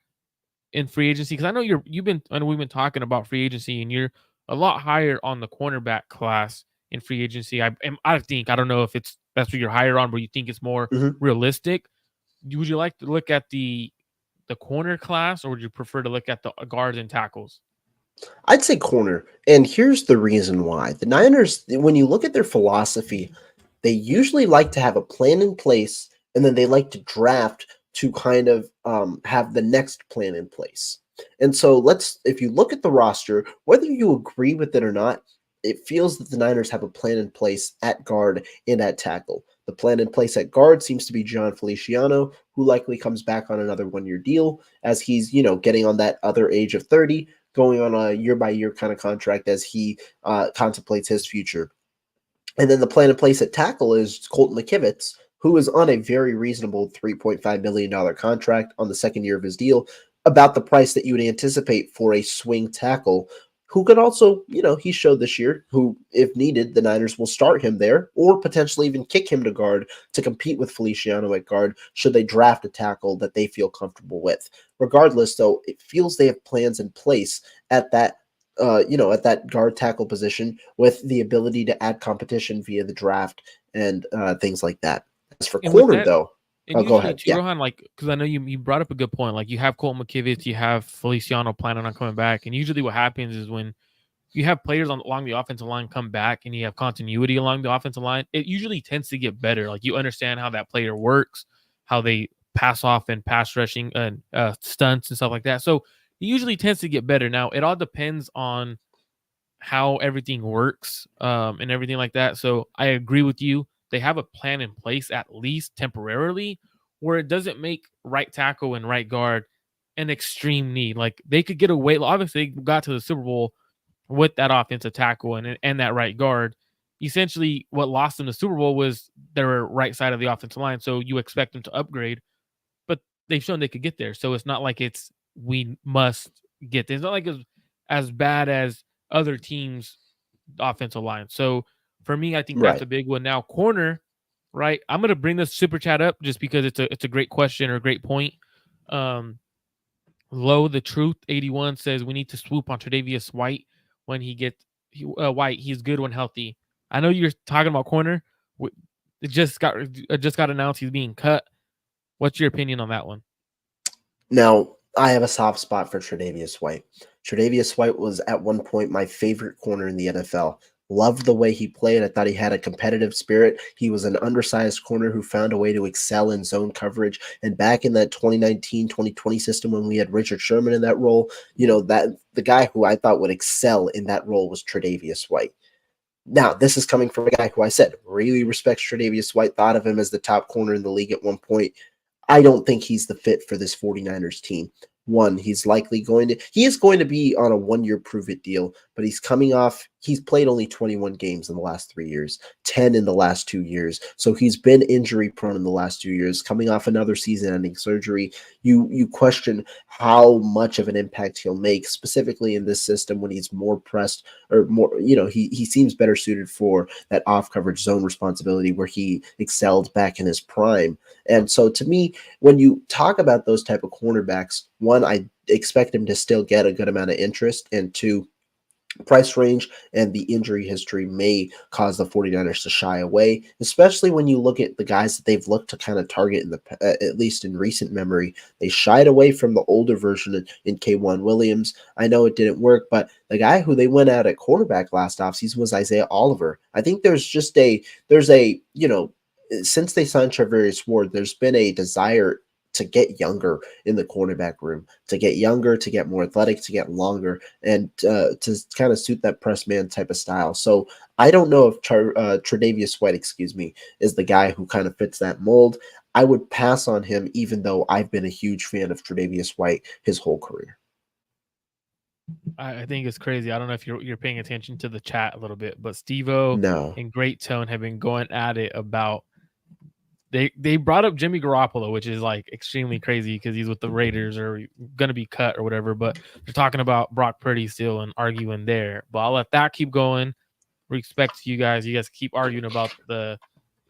in free agency? Because I know I know we've been talking about free agency, and you're a lot higher on the cornerback class in free agency. I don't know if that's what you're higher on, but you think it's more Mhm. realistic. Would you like to look at the corner class, or would you prefer to look at the guards and tackles? I'd say corner. And here's the reason why. The Niners, when you look at their philosophy, they usually like to have a plan in place and then they like to draft to kind of have the next plan in place. And so if you look at the roster, whether you agree with it or not, it feels that the Niners have a plan in place at guard and at tackle. The plan in place at guard seems to be John Feliciano, who likely comes back on another 1-year deal as he's, getting on that other age of 30, going on a year by year kind of contract as he contemplates his future. And then the plan in place at tackle is Colton McKivitz, who is on a very reasonable $3.5 million contract on the second year of his deal, about the price that you would anticipate for a swing tackle who could also, he showed this year, who, if needed, the Niners will start him there or potentially even kick him to guard to compete with Feliciano at guard should they draft a tackle that they feel comfortable with. Regardless, though, it feels they have plans in place at that at that guard tackle position with the ability to add competition via the draft and things like that. As for And with corner, that, though, and go usually ahead. too, Yeah. Rohan, like, because I know you brought up a good point. Like, you have Colton McKivitz, you have Feliciano planning on coming back, and usually what happens is when you have players along the offensive line come back and you have continuity along the offensive line, it usually tends to get better. Like, you understand how that player works, how they pass off and pass rushing and stunts and stuff like that. So it usually tends to get better. Now, it all depends on how everything works, and everything like that. So I agree with you. They have a plan in place, at least temporarily, where it doesn't make right tackle and right guard an extreme need. Like, they could get away. Obviously, they got to the Super Bowl with that offensive tackle and that right guard. Essentially, what lost them the Super Bowl was their right side of the offensive line. So you expect them to upgrade, but they've shown they could get there. So it's not like we must get there. It's not like it's as bad as other teams' offensive line. So for me, I think that's Right. a big one. Now, corner, right? I'm gonna bring this super chat up just because it's a great question or a great point. Um, Low the Truth 81 says we need to swoop on Tre'Davious White when White. He's good when healthy. I know you're talking about corner. It just got announced he's being cut. What's your opinion on that one? Now, I have a soft spot for Tre'Davious White. Tre'Davious White was at one point my favorite corner in the NFL. Loved the way he played. I thought he had a competitive spirit. He was an undersized corner who found a way to excel in zone coverage. And back in that 2019-2020 system when we had Richard Sherman in that role, that the guy who I thought would excel in that role was Tre'Davious White. Now, this is coming from a guy who I said really respects Tre'Davious White, thought of him as the top corner in the league at one point. I don't think he's the fit for this 49ers team. One, he is going to be on a 1-year prove it deal, but he's played only 21 games in the last 3 years, 10 in the last 2 years. So he's been injury prone in the last 2 years, coming off another season ending surgery. You question how much of an impact he'll make, specifically in this system when he's more pressed or more, he seems better suited for that off coverage zone responsibility where he excelled back in his prime. And so to me, when you talk about those type of cornerbacks, one, I expect him to still get a good amount of interest, and two, price range and the injury history may cause the 49ers to shy away, especially when you look at the guys that they've looked to kind of target in at least in recent memory. They shied away from the older version in K1 Williams. I know it didn't work, but the guy who they went out at quarterback last offseason was Isaiah Oliver. I think there's a, since they signed Charvarius Ward, there's been a desire to get younger in the cornerback room, to get younger, to get more athletic, to get longer, and to kind of suit that press man type of style. So I don't know if Tre'Davious White, is the guy who kind of fits that mold. I would pass on him, even though I've been a huge fan of Tre'Davious White his whole career. I think it's crazy. I don't know if you're paying attention to the chat a little bit, but Steve-O and Great Tone have been going at it about they brought up Jimmy Garoppolo, which is like extremely crazy because he's with the Raiders or going to be cut or whatever. But they're talking about Brock Purdy still and arguing there. But I'll let that keep going. Respect to you guys. You guys keep arguing about the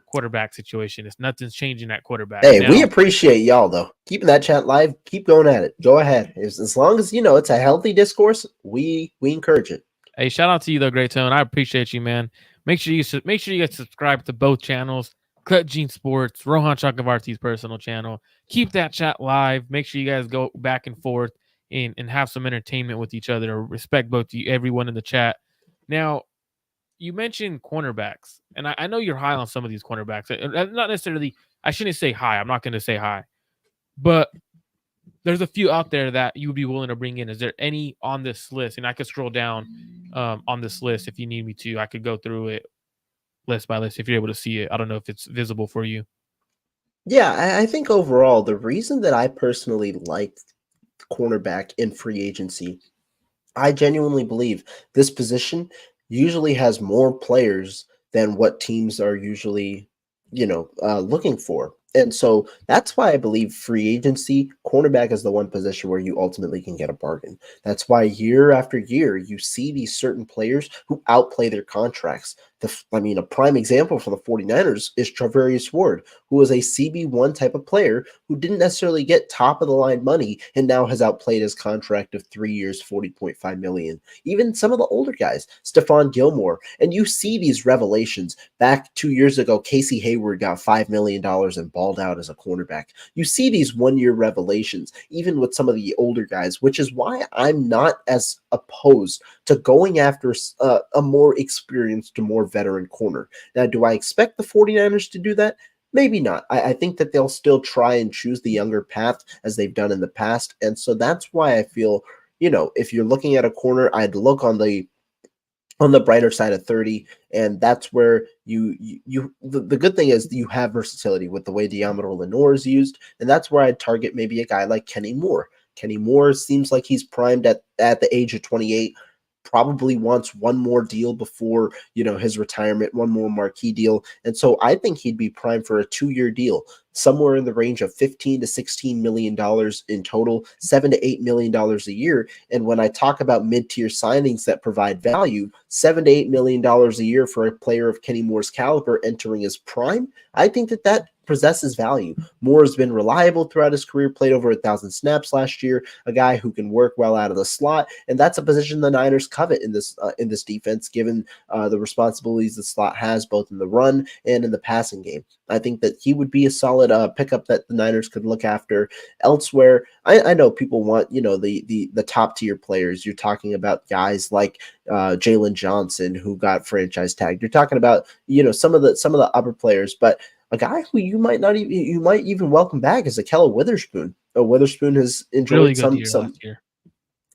quarterback situation. It's nothing's changing at quarterback. Hey, we appreciate y'all though. Keeping that chat live, keep going at it. Go ahead. As long as it's a healthy discourse, we encourage it. Hey, shout out to you though, Great Tone. I appreciate you, man. Make sure you guys subscribe to both channels. Cut Gene Sports, Rohan Chakravarti's personal channel. Keep that chat live. Make sure you guys go back and forth and have some entertainment with each other. Respect both everyone in the chat. Now, you mentioned cornerbacks, and I know you're high on some of these cornerbacks. Not necessarily, I shouldn't say high. I'm not going to say high. But there's a few out there that you would be willing to bring in. Is there any on this list? And I could scroll down on this list if you need me to. I could go through it list by list if you're able to see it. I don't know if it's visible for you. Yeah, I think overall, the reason that I personally like cornerback in free agency, I genuinely believe this position usually has more players than what teams are usually, looking for. And so that's why I believe free agency, cornerback is the one position where you ultimately can get a bargain. That's why year after year, you see these certain players who outplay their contracts. A prime example for the 49ers is Charvarius Ward, who was a CB1 type of player who didn't necessarily get top of the line money and now has outplayed his contract of 3 years, $40.5 million. Even some of the older guys, Stephon Gilmore, and you see these revelations. Back 2 years ago, Casey Hayward got $5 million and balled out as a cornerback. You see these 1 year revelations, even with some of the older guys, which is why I'm not as opposed to going after a more experienced, more veteran corner. Now, do I expect the 49ers to do that? Maybe not. I think that they'll still try and choose the younger path as they've done in the past. And so that's why I feel, if you're looking at a corner, I'd look on the brighter side of 30, and that's where the good thing is you have versatility with the way Deommodore Lenoir is used, and that's where I'd target maybe a guy like Kenny Moore. Kenny Moore seems like he's primed at the age of 28, probably wants one more deal before, his retirement, one more marquee deal. And so I think he'd be primed for a 2-year deal, somewhere in the range of $15 to $16 million in total, $7 to $8 million a year. And when I talk about mid-tier signings that provide value, $7 to $8 million a year for a player of Kenny Moore's caliber entering his prime, I think that possesses value. Moore has been reliable throughout his career, played over 1,000 snaps last year, a guy who can work well out of the slot, and that's a position the Niners covet in this defense, given the responsibilities the slot has both in the run and in the passing game. I think that he would be a solid pickup that the Niners could look after elsewhere. I know people want, the top tier players. You're talking about guys like Jalen Johnson, who got franchise tagged. You're talking about, some of the upper players, but a guy who you might even welcome back is Ahkello Witherspoon. Witherspoon has enjoyed really good year last year.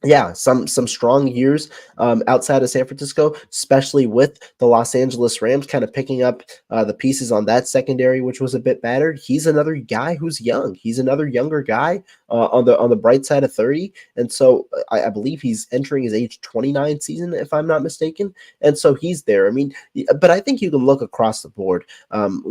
Yeah, some strong years outside of San Francisco, especially with the Los Angeles Rams kind of picking up the pieces on that secondary, which was a bit battered. He's another guy who's young. He's another younger guy on the bright side of 30, and so I believe he's entering his age 29 season, if I'm not mistaken. And so he's there. I mean, but I think you can look across the board.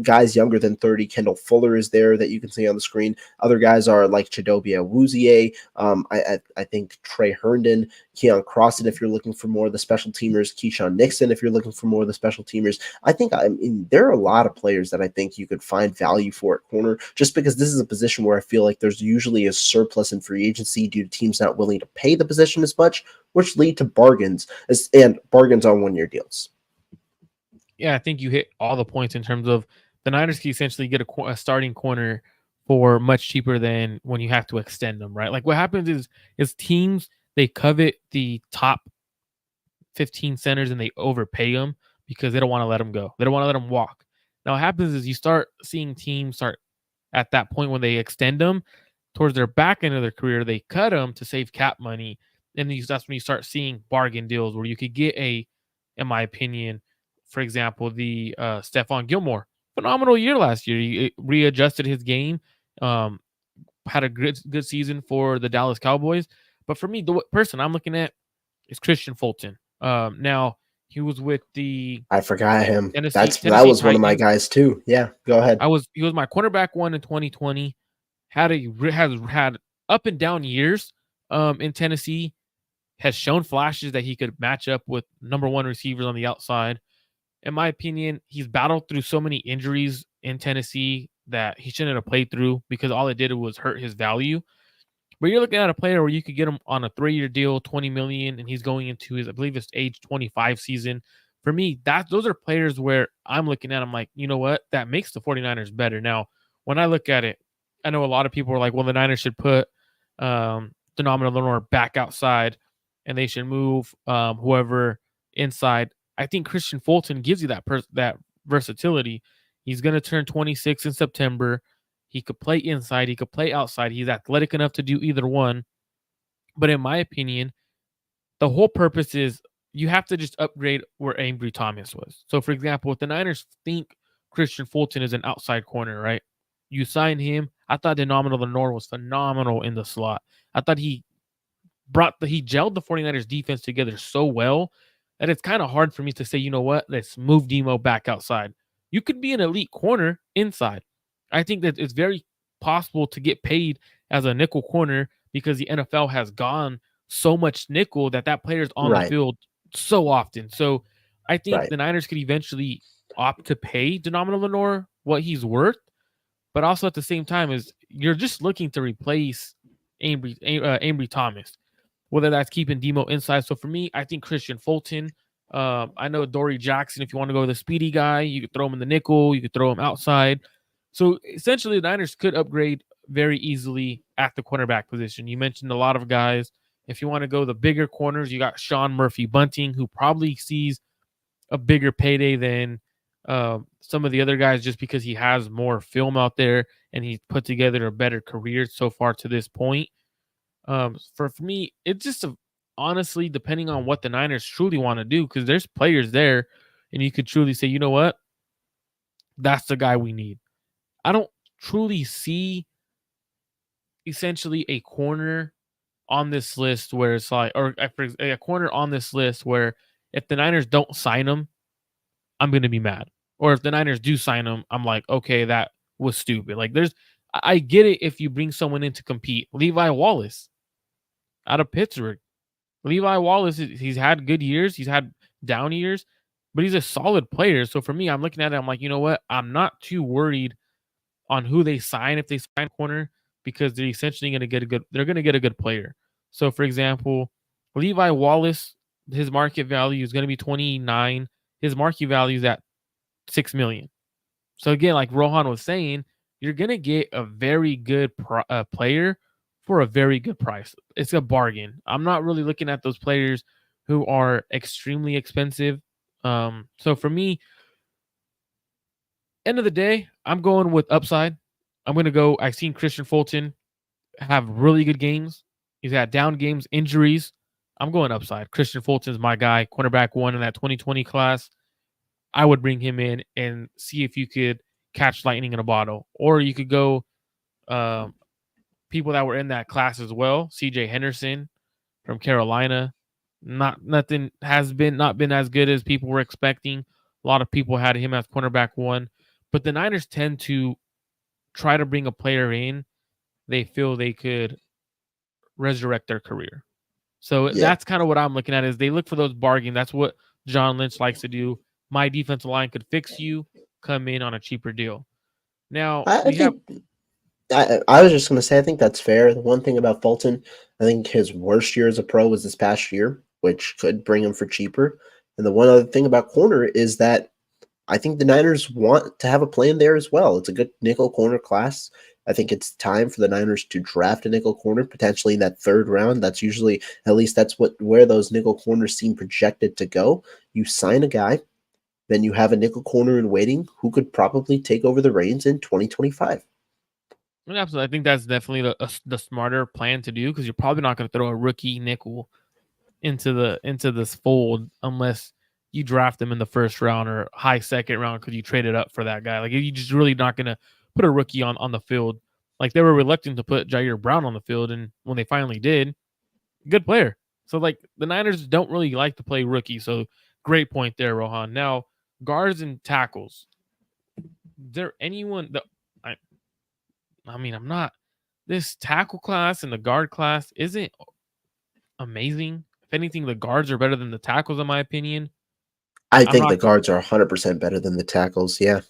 Guys younger than 30, Kendall Fuller is there that you can see on the screen. Other guys are like Chidobe Awuzie. I think Trey Herndon, Keon Crossan if you're looking for more of the special teamers, Keyshawn Nixon if you're looking for more of the special teamers. I mean, there are a lot of players that I think you could find value for at corner, just because this is a position where I feel like there's usually a surplus in free agency due to teams not willing to pay the position as much, which lead to bargains and bargains on 1-year deals. Yeah, I think you hit all the points in terms of the Niners can essentially get a starting corner for much cheaper than when you have to extend them, right? Like what happens is teams, they covet the top 15 centers and they overpay them because they don't want to let them go. They don't want to let them walk. Now, what happens is you start seeing teams start at that point when they extend them towards their back end of their career, they cut them to save cap money. And that's when you start seeing bargain deals where you could get in my opinion, for example, the Stephon Gilmore, phenomenal year last year. He readjusted his game, had a good season for the Dallas Cowboys. But for me, the person I'm looking at is Christian Fulton. Now he was with the I forgot him. Tennessee That was one of my Titans. guys too. Yeah, go ahead. He was my cornerback one in 2020. Has had up and down years in Tennessee. Has shown flashes that he could match up with number one receivers on the outside. In my opinion, he's battled through so many injuries in Tennessee that he shouldn't have played through because all it did was hurt his value. But you're looking at a player where you could get him on a 3-year deal, $20 million, and he's going into his, I believe it's age 25 season. For me, those are players where I'm looking at, I'm like, you know what? That makes the 49ers better. Now, when I look at it, I know a lot of people are like, well, the Niners should put Phenomenal Lenore back outside and they should move whoever inside. I think Christian Fulton gives you that versatility. He's going to turn 26 in September. He could play inside. He could play outside. He's athletic enough to do either one. But in my opinion, the whole purpose is you have to just upgrade where Ambry Thomas was. So, for example, if the Niners think Christian Fulton is an outside corner, right? You sign him. I thought Denominal Lenore was phenomenal in the slot. I thought he gelled the 49ers defense together so well that it's kind of hard for me to say, you know what, let's move Demo back outside. You could be an elite corner inside. I think that it's very possible to get paid as a nickel corner because the NFL has gone so much nickel that player's on the field so often. So I think the Niners could eventually opt to pay Denominal Lenore what he's worth, but also at the same time is you're just looking to replace Ambry Thomas, whether that's keeping Demo inside. So for me, I think Christian Fulton. I know Dory Jackson. If you want to go with the speedy guy, you could throw him in the nickel. You could throw him outside. So essentially, the Niners could upgrade very easily at the cornerback position. You mentioned a lot of guys. If you want to go the bigger corners, you got Sean Murphy Bunting, who probably sees a bigger payday than some of the other guys just because he has more film out there and he's put together a better career so far to this point. For me, it's just honestly depending on what the Niners truly want to do, because there's players there and you could truly say, you know what, that's the guy we need. I don't truly see essentially a corner on this list where it's like, or a corner on this list where if the Niners don't sign him, I'm going to be mad. Or if the Niners do sign him, I'm like, okay, that was stupid. Like I get it if you bring someone in to compete. Levi Wallace out of Pittsburgh. Levi Wallace, he's had good years. He's had down years, but he's a solid player. So for me, I'm looking at it. I'm like, you know what? I'm not too worried on who they sign if they sign corner because they're essentially going to get a good player. So for example, Levi Wallace, his market value is going to be 29. His market value is at $6 million. So again, like Rohan was saying, you're going to get a very good player for a very good price. It's a bargain. I'm not really looking at those players who are extremely expensive. So for me, end of the day, I'm going with upside. I'm going to go. I've seen Christian Fulton have really good games. He's had down games, injuries. I'm going upside. Christian Fulton's my guy, cornerback one in that 2020 class. I would bring him in and see if you could catch lightning in a bottle. Or you could go people that were in that class as well. CJ Henderson from Carolina. Nothing has not been as good as people were expecting. A lot of people had him as cornerback one. But the Niners tend to try to bring a player in they feel they could resurrect their career. So Yeah. that's kind of what I'm looking at is they look for those bargains. That's what John Lynch likes to do. My defensive line could fix you, come in on a cheaper deal. Now I we have think I was just going to say, I think that's fair. The one thing about Fulton, I think his worst year as a pro was this past year, which could bring him for cheaper. And the one other thing about corner is that I think the Niners want to have a plan there as well. It's a good nickel corner class. I think it's time for the Niners to draft a nickel corner, potentially in that third round. That's usually, at least that's where those nickel corners seem projected to go. You sign a guy, then you have a nickel corner in waiting who could probably take over the reins in 2025. absolutely. I think that's definitely the smarter plan to do because you're probably not going to throw a rookie nickel into this fold unless you draft him in the first round or high second round because you traded up for that guy. Like you just really not going to put a rookie on the field. Like they were reluctant to put Jair Brown on the field, and when they finally did, good player. So like the Niners don't really like to play rookie. So great point there, Rohan. Now guards and tackles. Is there anyone that I I mean I'm not this tackle class and the guard class isn't amazing. If anything, the guards are better than the tackles, in my opinion. I I'm think not the guards are 100% better than the tackles. Yeah.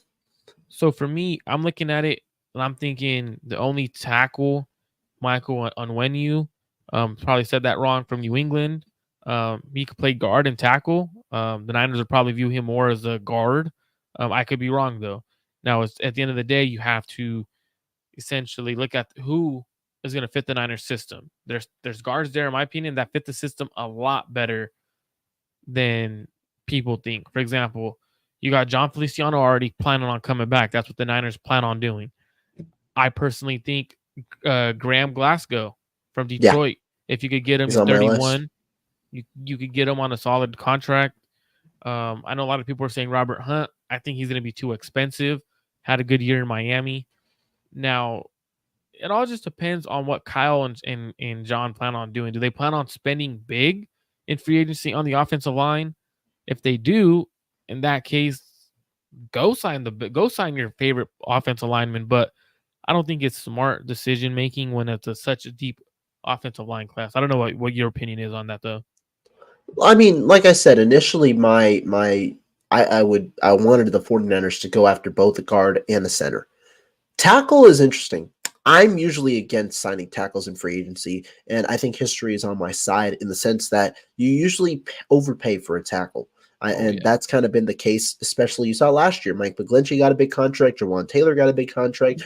so for me, I'm looking at it and I'm thinking the only tackle, Michael Onwenu, probably said that wrong from New England. He could play guard and tackle. The Niners would probably view him more as a guard. I could be wrong though. Now, it's, at the end of the day, you have to essentially look at who is going to fit the Niners system. There's guards there, in my opinion, that fit the system a lot better than people think. For example, you got John Feliciano already planning on coming back. That's what the Niners plan on doing. I personally think Graham Glasgow from Yeah. Detroit, if you could get him, He's he's on my list. 31. You could get him on a solid contract. I know a lot of people are saying Robert Hunt. I think he's going to be too expensive. Had a good year in Miami. Now, it all just depends on what Kyle and John plan on doing. Do they plan on spending big in free agency on the offensive line? If they do, in that case, go sign your favorite offensive lineman. But I don't think it's smart decision making when it's such a deep offensive line class. I don't know what your opinion is on that though. I mean, like I said, initially I wanted the 49ers to go after both the guard and the center. Tackle is interesting. I'm usually against signing tackles in free agency, and I think history is on my side in the sense that you usually overpay for a tackle. Oh And yeah. that's kind of been the case, especially you saw last year. Mike McGlinchey got a big contract. Jawan Taylor got a big contract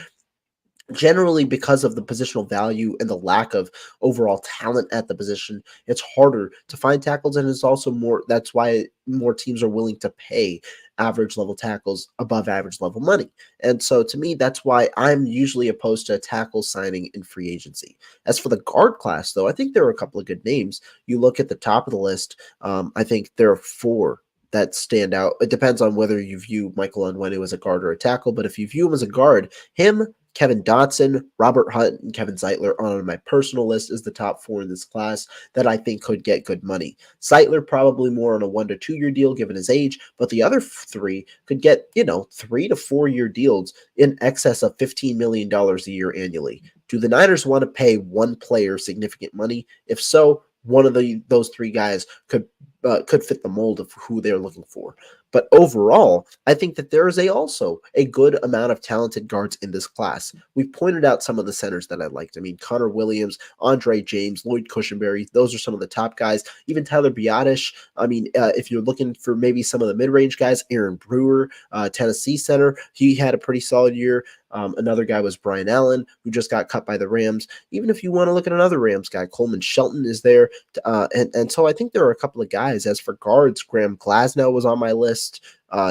generally because of the positional value and the lack of overall talent at the position. It's harder to find tackles, and it's also more that's why more teams are willing to pay average level tackles above average level money. And so to me, that's why I'm usually opposed to a tackle signing in free agency. As for the guard class, though, I think there are a couple of good names. You look at the top of the list, I think there are four that stand out. It depends on whether you view Michael Onwenu as a guard or a tackle, but if you view him as a guard, him, Kevin Dotson, Robert Hunt, and Kevin Zeitler on my personal list is the top four in this class that I think could get good money. Zeitler probably more on a 1 to 2 year deal given his age, but the other three could get, 3 to 4 year deals in excess of $15 million a year annually. Do the Niners want to pay one player significant money? If so, one of those three guys could fit the mold of who they're looking for. But overall, I think that there is also a good amount of talented guards in this class. We've pointed out some of the centers that I liked. I mean, Connor Williams, Andre James, Lloyd Cushenberry, those are some of the top guys. Even Tyler Biadasz. I mean, if you're looking for maybe some of the mid-range guys, Aaron Brewer, Tennessee center, he had a pretty solid year. Another guy was Brian Allen, who just got cut by the Rams. Even if you want to look at another Rams guy, Coleman Shelton is there. And so I think there are a couple of guys. As for guards, Graham Glasnow was on my list.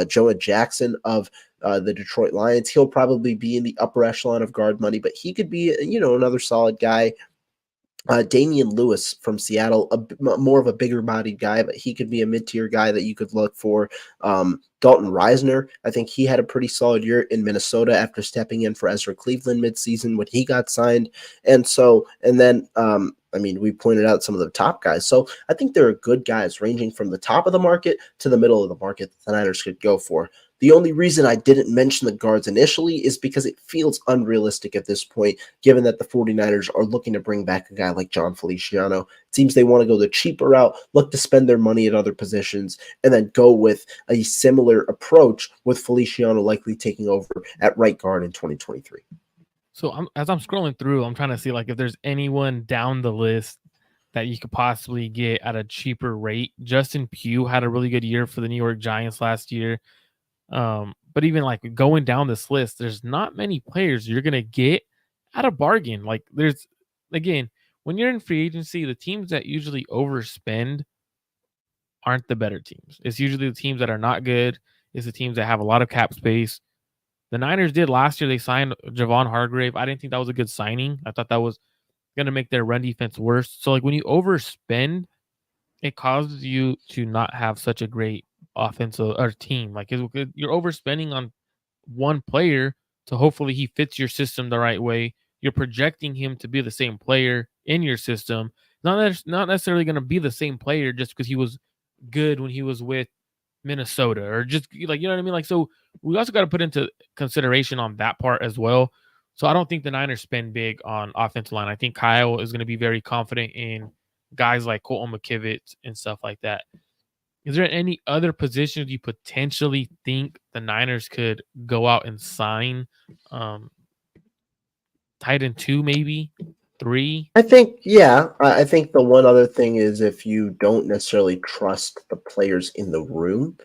Jonah Jackson of the Detroit Lions. He'll probably be in the upper echelon of guard money, but he could be, another solid guy. Damian Lewis from Seattle, more of a bigger bodied guy, but he could be a mid-tier guy that you could look for. Dalton Reisner, I think he had a pretty solid year in Minnesota after stepping in for Ezra Cleveland midseason when he got signed. And then we pointed out some of the top guys. So I think there are good guys ranging from the top of the market to the middle of the market that the Niners could go for. The only reason I didn't mention the guards initially is because it feels unrealistic at this point, given that the 49ers are looking to bring back a guy like John Feliciano. It seems they want to go the cheaper route, look to spend their money at other positions, and then go with a similar approach with Feliciano likely taking over at right guard in 2023. So as I'm scrolling through, I'm trying to see like if there's anyone down the list that you could possibly get at a cheaper rate. Justin Pugh had a really good year for the New York Giants last year. But even like going down this list, there's not many players you're gonna get at a bargain. Like there's again, when you're in free agency, the teams that usually overspend aren't the better teams. It's usually the teams that are not good. It's the teams that have a lot of cap space. The Niners did last year. They signed Javon Hargrave. I didn't think that was a good signing. I thought that was going to make their run defense worse. So, like, when you overspend, it causes you to not have such a great offensive or team. Like, you're overspending on one player to hopefully he fits your system the right way. You're projecting him to be the same player in your system. Not necessarily going to be the same player just because he was good when he was with Minnesota or just like, you know what I mean? Like, so we also got to put into consideration on that part as well. So I don't think the Niners spend big on offensive line. I think Kyle is going to be very confident in guys like Colton McKivitz and stuff like that. Is there any other positions you potentially think the Niners could go out and sign? Tight end 2, maybe 3. I think, yeah. I think the one other thing is if you don't necessarily trust the players in the room,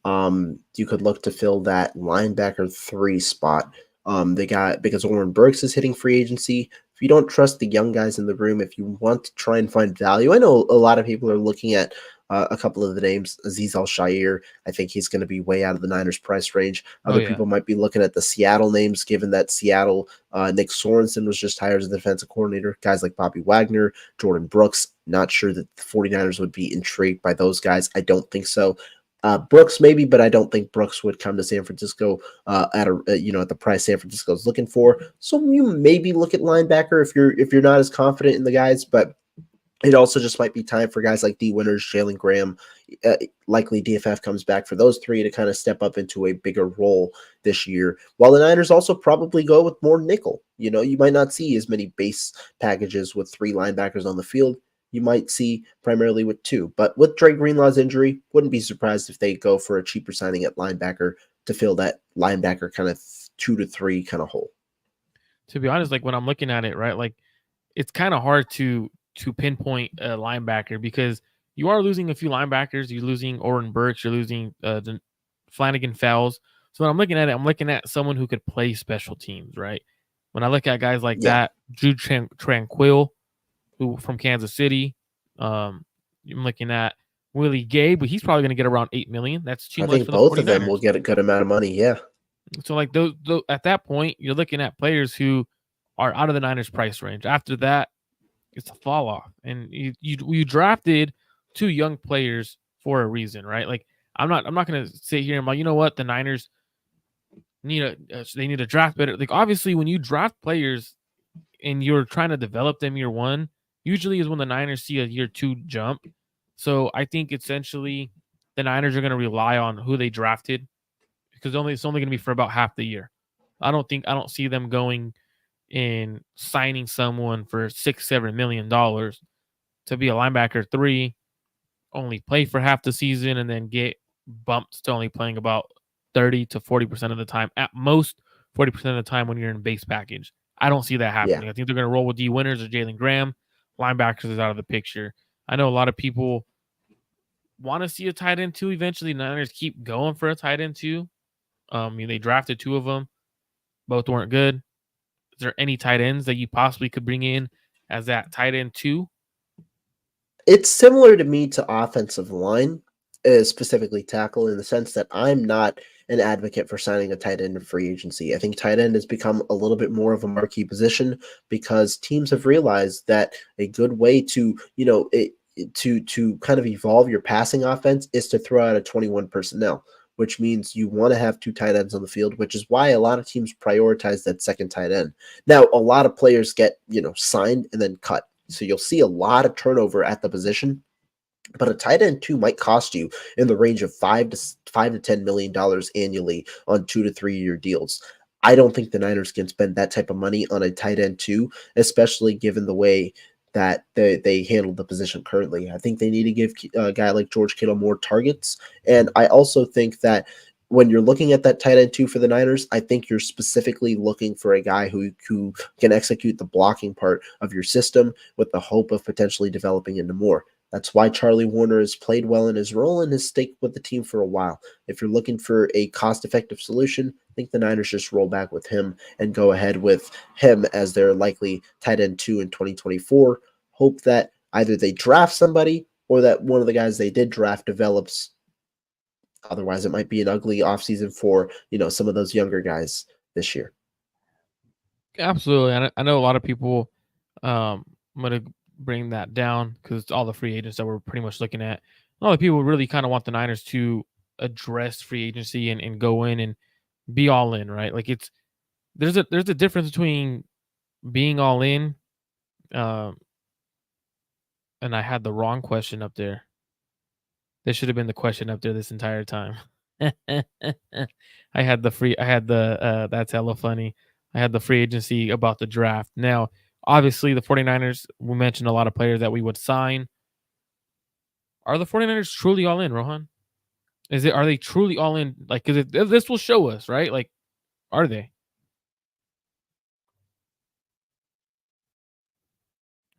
you could look to fill that linebacker 3 spot. They got because Oren Burks is hitting free agency. If you don't trust the young guys in the room, if you want to try and find value, I know a lot of people are looking at a couple of the names. Azeez Al-Shaair, I think he's going to be way out of the Niners price range. Oh, Other yeah. people might be looking at the Seattle names, given that Seattle, Nick Sorensen was just hired as a defensive coordinator. Guys like Bobby Wagner, Jordan Brooks, not sure that the 49ers would be intrigued by those guys. I don't think so. Brooks maybe, but I don't think Brooks would come to San Francisco at the price San Francisco is looking for. So you maybe look at linebacker if you're not as confident in the guys, but it also just might be time for guys like D. Winters, Jalen Graham. Likely DFF comes back for those 3 to kind of step up into a bigger role this year. While the Niners also probably go with more nickel. You might not see as many base packages with 3 linebackers on the field. You might see primarily with 2. But with Dre Greenlaw's injury, wouldn't be surprised if they go for a cheaper signing at linebacker to fill that linebacker kind of 2 to 3 kind of hole. To be honest, like when I'm looking at it, right, like it's kind of hard to pinpoint a linebacker because you are losing a few linebackers. You're losing Oren Burks. You're losing the Flanagan Fells. So when I'm looking at it, I'm looking at someone who could play special teams, right? When I look at guys like that, Jude Tranquil, who from Kansas City, I'm looking at Willie Gay, but he's probably going to get around $8 million. That's too much for the 49ers. Both of them will get a good amount of money, yeah. So like those at that point, you're looking at players who are out of the Niners price range. After that, it's a fall off, and you drafted 2 young players for a reason, right? Like I'm not going to sit here and like, you know what, the Niners need a draft better. Like obviously, when you draft players and you're trying to develop them year 1, usually is when the Niners see a year 2 jump. So I think essentially the Niners are going to rely on who they drafted because it's only going to be for about half the year. I don't see them going in signing someone for $6-7 million to be a linebacker 3, only play for half the season, and then get bumped to only playing about 30 to 40% of the time, at most 40% of the time when you're in base package. I don't see that happening. I think they're going to roll with D. Winters or Jalen Graham. Linebackers is out of the picture. I know a lot of people want to see a tight end 2 eventually. Niners keep going for a tight end 2. They drafted 2 of them. Both weren't good. Is there any tight ends that you possibly could bring in as that tight end 2? It's similar to me to offensive line, specifically tackle, in the sense that I'm not an advocate for signing a tight end in free agency. I think tight end has become a little bit more of a marquee position because teams have realized that a good way to, to kind of evolve your passing offense is to throw out a 21 personnel, which means you want to have 2 tight ends on the field, which is why a lot of teams prioritize that second tight end. Now, a lot of players get, signed and then cut. So you'll see a lot of turnover at the position. but a tight end two might cost you in the range of $5 to $10 million annually on 2 to 3 year deals. I don't think the Niners can spend that type of money on a tight end two, especially given the way that they handle the position currently. I think they need to give a guy like George Kittle more targets, and I also think that when you're looking at that tight end two for the Niners, I think you're specifically looking for a guy who can execute the blocking part of your system with the hope of potentially developing into more. That's why Charlie Warner has played well in his role and has stayed with the team for a while. If you're looking for a cost-effective solution, I think the Niners just roll back with him and go ahead with him as their likely tight end two in 2024. Hope that either they draft somebody or that one of the guys they did draft develops. Otherwise, it might be an ugly offseason for, some of those younger guys this year. Absolutely. I know a lot of people. I'm gonna bring that down because all the free agents that we're pretty much looking at. A lot of people really kind of want the Niners to address free agency and go in and be all in, right? Like there's a difference between being all in. Um, and I had the wrong question up there. This should have been the question up there this entire time. I had the that's hella funny. I had the free agency about the draft. Now, obviously the 49ers, we mentioned a lot of players that we would sign. Are the 49ers truly all in, Rohan? Are they truly all in? Like, cuz this will show us, right? Like, are they?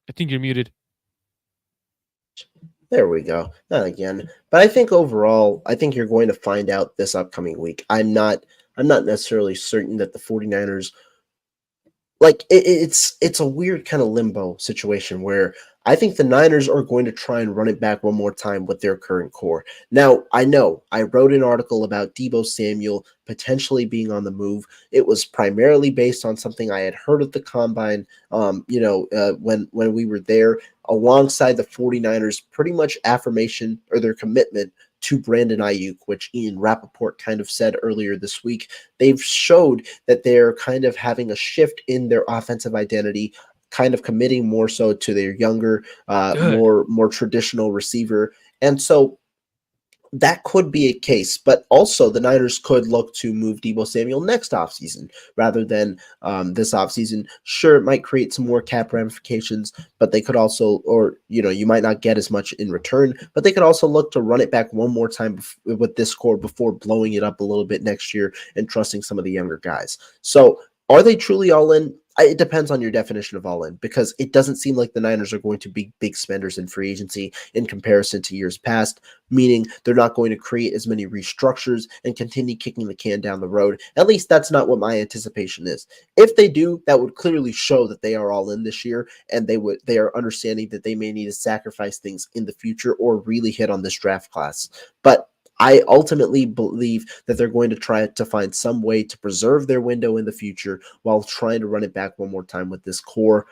I think you're muted. There we go. Not again. But I think overall, I think you're going to find out this upcoming week. I'm not necessarily certain that the 49ers, like it's a weird kind of limbo situation where I think the Niners are going to try and run it back one more time with their current core. Now, I know I wrote an article about Deebo Samuel potentially being on the move. It was primarily based on something I had heard at the combine, when we were there, alongside the 49ers pretty much affirmation or their commitment to Brandon Ayuk, which Ian Rappaport kind of said earlier this week. They've showed that they're kind of having a shift in their offensive identity, kind of committing more so to their younger, Good. more traditional receiver. And so that could be a case, but also the Niners could look to move Deebo Samuel next offseason rather than this offseason. Sure, it might create some more cap ramifications, but they could also, or you might not get as much in return, but they could also look to run it back one more time with this core before blowing it up a little bit next year and trusting some of the younger guys. So are they truly all in? It depends on your definition of all in, because it doesn't seem like the Niners are going to be big spenders in free agency in comparison to years past, meaning they're not going to create as many restructures and continue kicking the can down the road. At least that's not what my anticipation is. If they do, that would clearly show that they are all in this year, and they are understanding that they may need to sacrifice things in the future or really hit on this draft class. But I ultimately believe that they're going to try to find some way to preserve their window in the future while trying to run it back one more time with this core.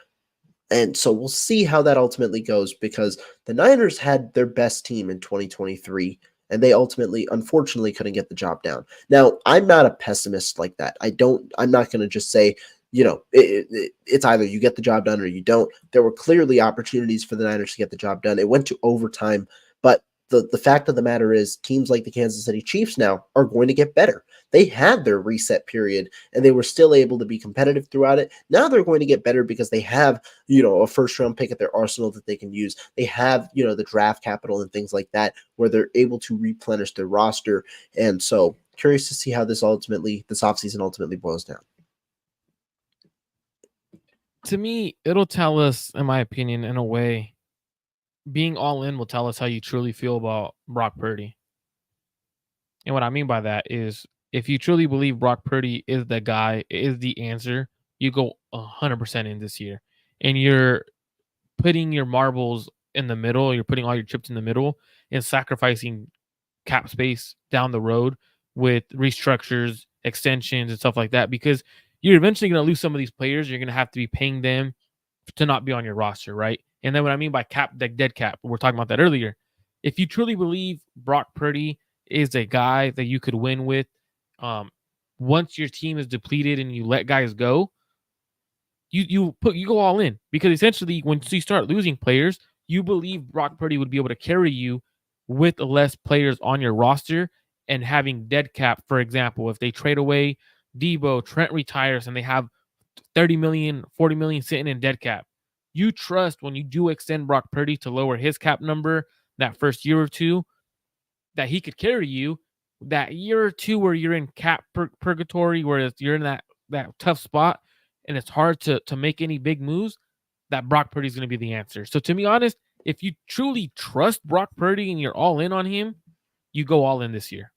And so we'll see how that ultimately goes, because the Niners had their best team in 2023 and they ultimately, unfortunately, couldn't get the job done. Now, I'm not a pessimist like that. I'm not going to just say, it's either you get the job done or you don't. There were clearly opportunities for the Niners to get the job done. It went to overtime, but the fact of the matter is teams like the Kansas City Chiefs now are going to get better. They had their reset period and they were still able to be competitive throughout it. Now they're going to get better because they have, a first round pick at their arsenal that they can use. They have, the draft capital and things like that where they're able to replenish their roster. And so curious to see how this offseason ultimately boils down. To me, it'll tell us, in my opinion, in a way, being all in will tell us how you truly feel about Brock Purdy. And what I mean by that is if you truly believe Brock Purdy is the guy, is the answer, you go 100% in this year. And you're putting your marbles in the middle, you're putting all your chips in the middle and sacrificing cap space down the road with restructures, extensions, and stuff like that, because you're eventually going to lose some of these players. You're going to have to be paying them to not be on your roster, right? And then what I mean by cap, like dead cap, we were talking about that earlier. If you truly believe Brock Purdy is a guy that you could win with, um, once your team is depleted and you let guys go, you go all in, because essentially once you start losing players, you believe Brock Purdy would be able to carry you with less players on your roster and having dead cap, for example, if they trade away Debo, Trent retires, and they have 30 million, 40 million sitting in dead cap. You trust when you do extend Brock Purdy to lower his cap number that first year or two that he could carry you that year or two where you're in cap purgatory, where you're in that tough spot and it's hard to make any big moves, that Brock Purdy is going to be the answer. So to be honest, if you truly trust Brock Purdy and you're all in on him, you go all in this year.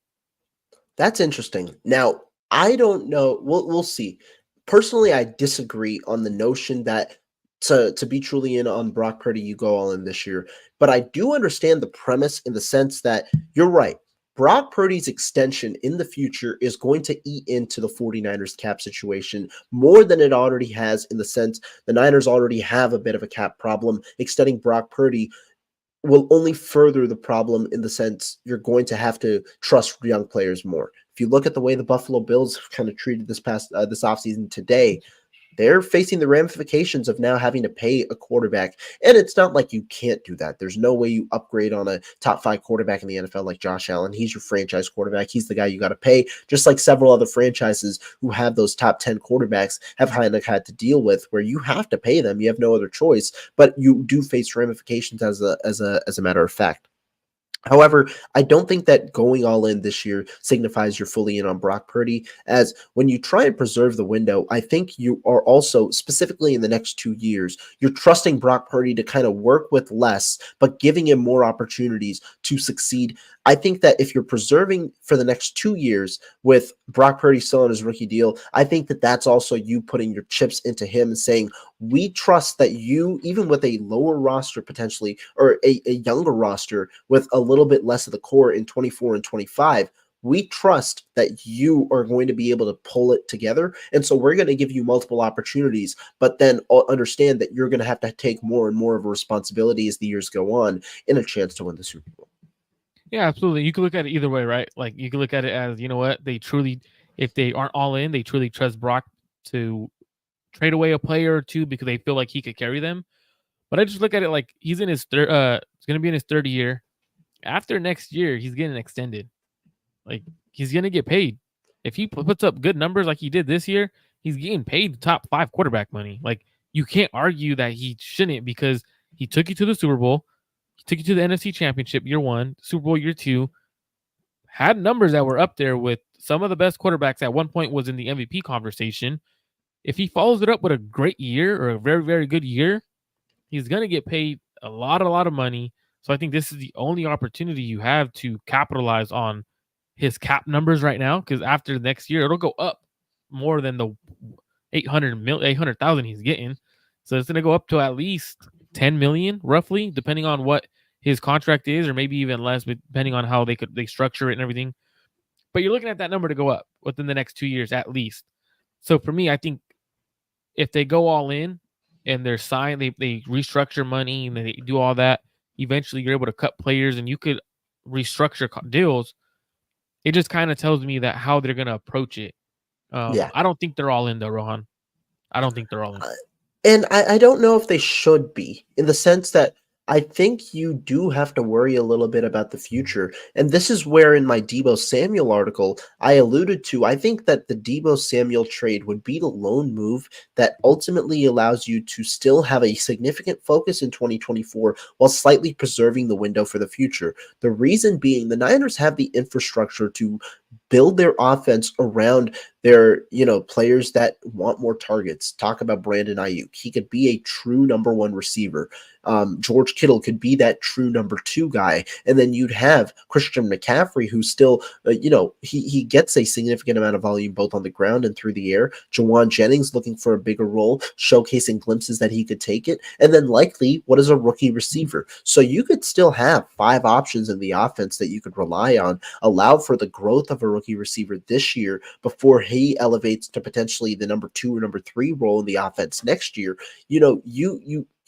That's interesting. Now, I don't know. We'll see. Personally, I disagree on the notion that to be truly in on Brock Purdy, you go all in this year. But I do understand the premise in the sense that you're right. Brock Purdy's extension in the future is going to eat into the 49ers cap situation more than it already has, in the sense the Niners already have a bit of a cap problem. Extending Brock Purdy will only further the problem, in the sense you're going to have to trust young players more. If you look at the way the Buffalo Bills have kind of treated this offseason today, they're facing the ramifications of now having to pay a quarterback. And it's not like you can't do that. There's no way you upgrade on a top 5 quarterback in the NFL like Josh Allen. He's your franchise quarterback. He's the guy you got to pay, just like several other franchises who have those top 10 quarterbacks have kind of had to deal with, where you have to pay them. You have no other choice, but you do face ramifications as a matter of fact. However, I don't think that going all in this year signifies you're fully in on Brock Purdy, as when you try and preserve the window, I think you are also, specifically in the next 2 years, you're trusting Brock Purdy to kind of work with less, but giving him more opportunities to succeed. I think that if you're preserving for the next 2 years with Brock Purdy still on his rookie deal, I think that that's also you putting your chips into him and saying, we trust that you, even with a lower roster potentially, or a younger roster with a little bit less of the core in 24 and 25, we trust that you are going to be able to pull it together. And so we're going to give you multiple opportunities, but then understand that you're going to have to take more and more of a responsibility as the years go on in a chance to win the Super Bowl. Yeah, absolutely. You can look at it either way, right? Like you can look at it as, you know what, they truly, if they aren't all in, they truly trust Brock to trade away a player or two because they feel like he could carry them. But I just look at it like he's in his third. It's gonna be in his third year. After next year, he's getting extended. Like he's gonna get paid. If he puts up good numbers like he did this year, he's getting paid top 5 quarterback money. Like you can't argue that he shouldn't, because he took you to the Super Bowl, he took you to the NFC Championship year 1, Super Bowl year 2, had numbers that were up there with some of the best quarterbacks. At one point was in the MVP conversation. If he follows it up with a great year or a very, very good year, he's going to get paid a lot of money. So I think this is the only opportunity you have to capitalize on his cap numbers right now, because after next year, it'll go up more than the 800,000 he's getting. So it's going to go up to at least 10 million, roughly, depending on what his contract is, or maybe even less, depending on how they structure it and everything. But you're looking at that number to go up within the next 2 years at least. So for me, I think if they go all in and they're signed, they restructure money and they do all that, eventually you're able to cut players and you could restructure deals. It just kind of tells me that how they're going to approach it. Yeah. I don't think they're all in though, Rohan. I don't think they're all in. And I don't know if they should be, in the sense that I think you do have to worry a little bit about the future. And this is where, in my Debo Samuel article, I alluded to, I think that the Debo Samuel trade would be the lone move that ultimately allows you to still have a significant focus in 2024 while slightly preserving the window for the future. The reason being, the Niners have the infrastructure to build their offense around their, players that want more targets. Talk about Brandon Ayuk. He could be a true number 1 receiver. George Kittle could be that true number 2 guy. And then you'd have Christian McCaffrey, who still, he gets a significant amount of volume both on the ground and through the air. Jawan Jennings looking for a bigger role, showcasing glimpses that he could take it. And then likely, what is a rookie receiver? So you could still have 5 options in the offense that you could rely on, allow for the growth of a rookie receiver this year before he elevates to potentially the number 2 or number 3 role in the offense next year.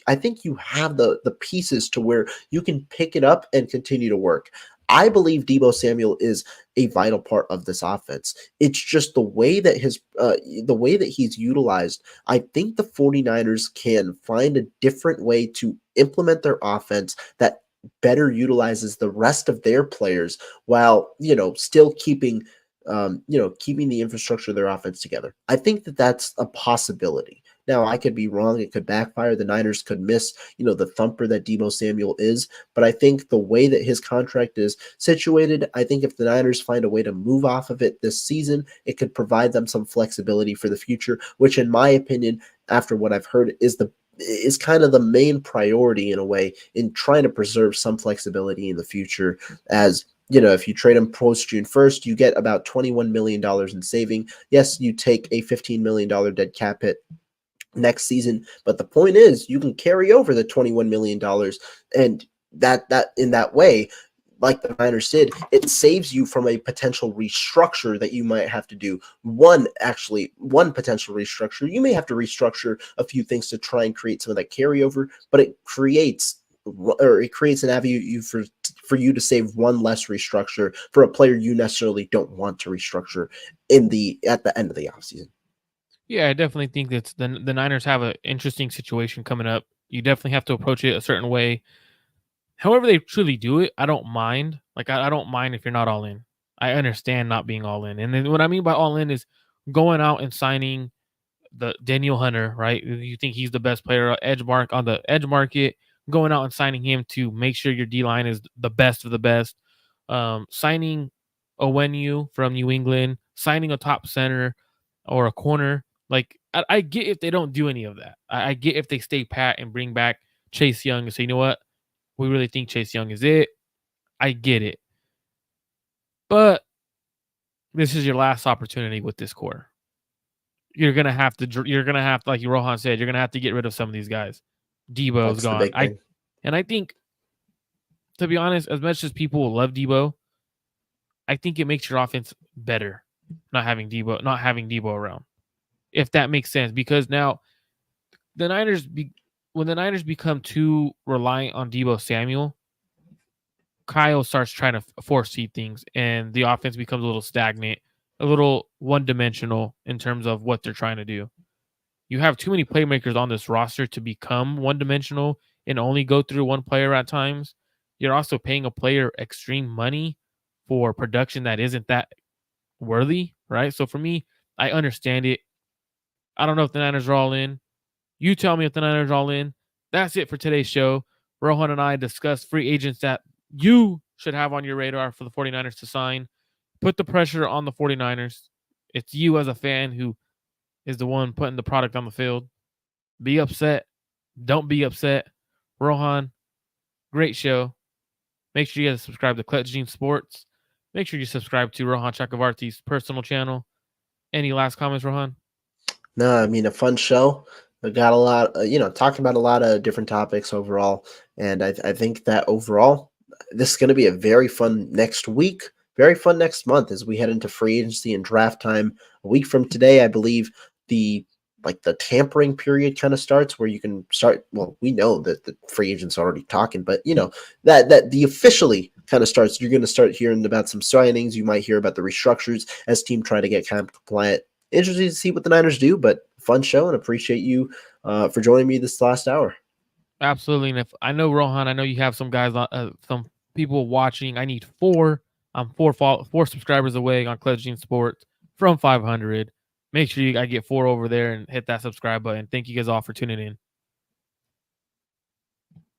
I think you have the pieces to where you can pick it up and continue to work. I believe Deebo Samuel is a vital part of this offense. It's just the way that he's utilized. I think the 49ers can find a different way to implement their offense that better utilizes the rest of their players while, still keeping the infrastructure of their offense together. I think that that's a possibility. Now, I could be wrong. It could backfire. The Niners could miss, the thumper that Deebo Samuel is. But I think the way that his contract is situated, I think if the Niners find a way to move off of it this season, it could provide them some flexibility for the future, which, in my opinion, after what I've heard, is kind of the main priority in a way in trying to preserve some flexibility in the future. As if you trade him post June 1st, you get about $21 million in saving. Yes, you take a $15 million dead cap hit next season, but the point is you can carry over the $21 million, and that in that way, like the Niners did, it saves you from a potential restructure that you might have to do. One potential restructure, you may have to restructure a few things to try and create some of that carryover, but it creates an avenue for you to save one less restructure for a player you necessarily don't want to restructure at the end of the offseason. Yeah, I definitely think that the Niners have an interesting situation coming up. You definitely have to approach it a certain way. However they truly do it, I don't mind. Like, I don't mind if you're not all in. I understand not being all in. And then what I mean by all in is going out and signing the Daniel Hunter, right? You think he's the best player on the edge market, going out and signing him to make sure your D line is the best of the best. Signing Owenu from New England, signing a top center or a corner. Like, I get if they don't do any of that. I get if they stay pat and bring back Chase Young and say, you know what, we really think Chase Young is it. I get it, but this is your last opportunity with this core. You're gonna have to, like Rohan said, you're gonna have to get rid of some of these guys. Debo's That's the gone. big thing. I think, to be honest, as much as people will love Debo, I think it makes your offense better not having Debo around. If that makes sense, because now when the Niners become too reliant on Debo Samuel, Kyle starts trying to force feed things, and the offense becomes a little stagnant, a little one-dimensional in terms of what they're trying to do. You have too many playmakers on this roster to become one-dimensional and only go through one player at times. You're also paying a player extreme money for production that isn't that worthy, right? So for me, I understand it. I don't know if the Niners are all in. You tell me if the Niners are all in. That's it for today's show. Rohan and I discuss free agents that you should have on your radar for the 49ers to sign. Put the pressure on the 49ers. It's you as a fan who is the one putting the product on the field. Be upset. Don't be upset. Rohan, great show. Make sure you guys subscribe to Clutch Gene Sports. Make sure you subscribe to Rohan Chakravarti's personal channel. Any last comments, Rohan? No, I mean, a fun show. I got a lot, talking about a lot of different topics overall. And I think that overall, this is going to be a very fun next week, very fun next month as we head into free agency and draft time. A week from today, I believe the tampering period kind of starts where you can start. Well, we know that the free agents are already talking, but that the officially kind of starts. You're going to start hearing about some signings. You might hear about the restructures as team try to get camp compliant. Interesting to see what the Niners do, but fun show, and appreciate you for joining me this last hour. Absolutely. And if I know, Rohan, I know you have some guys, some people watching. I need 4. I'm 4 subscribers away on Clutch Gene Sports from 500. Make sure I get 4 over there and hit that subscribe button. Thank you guys all for tuning in.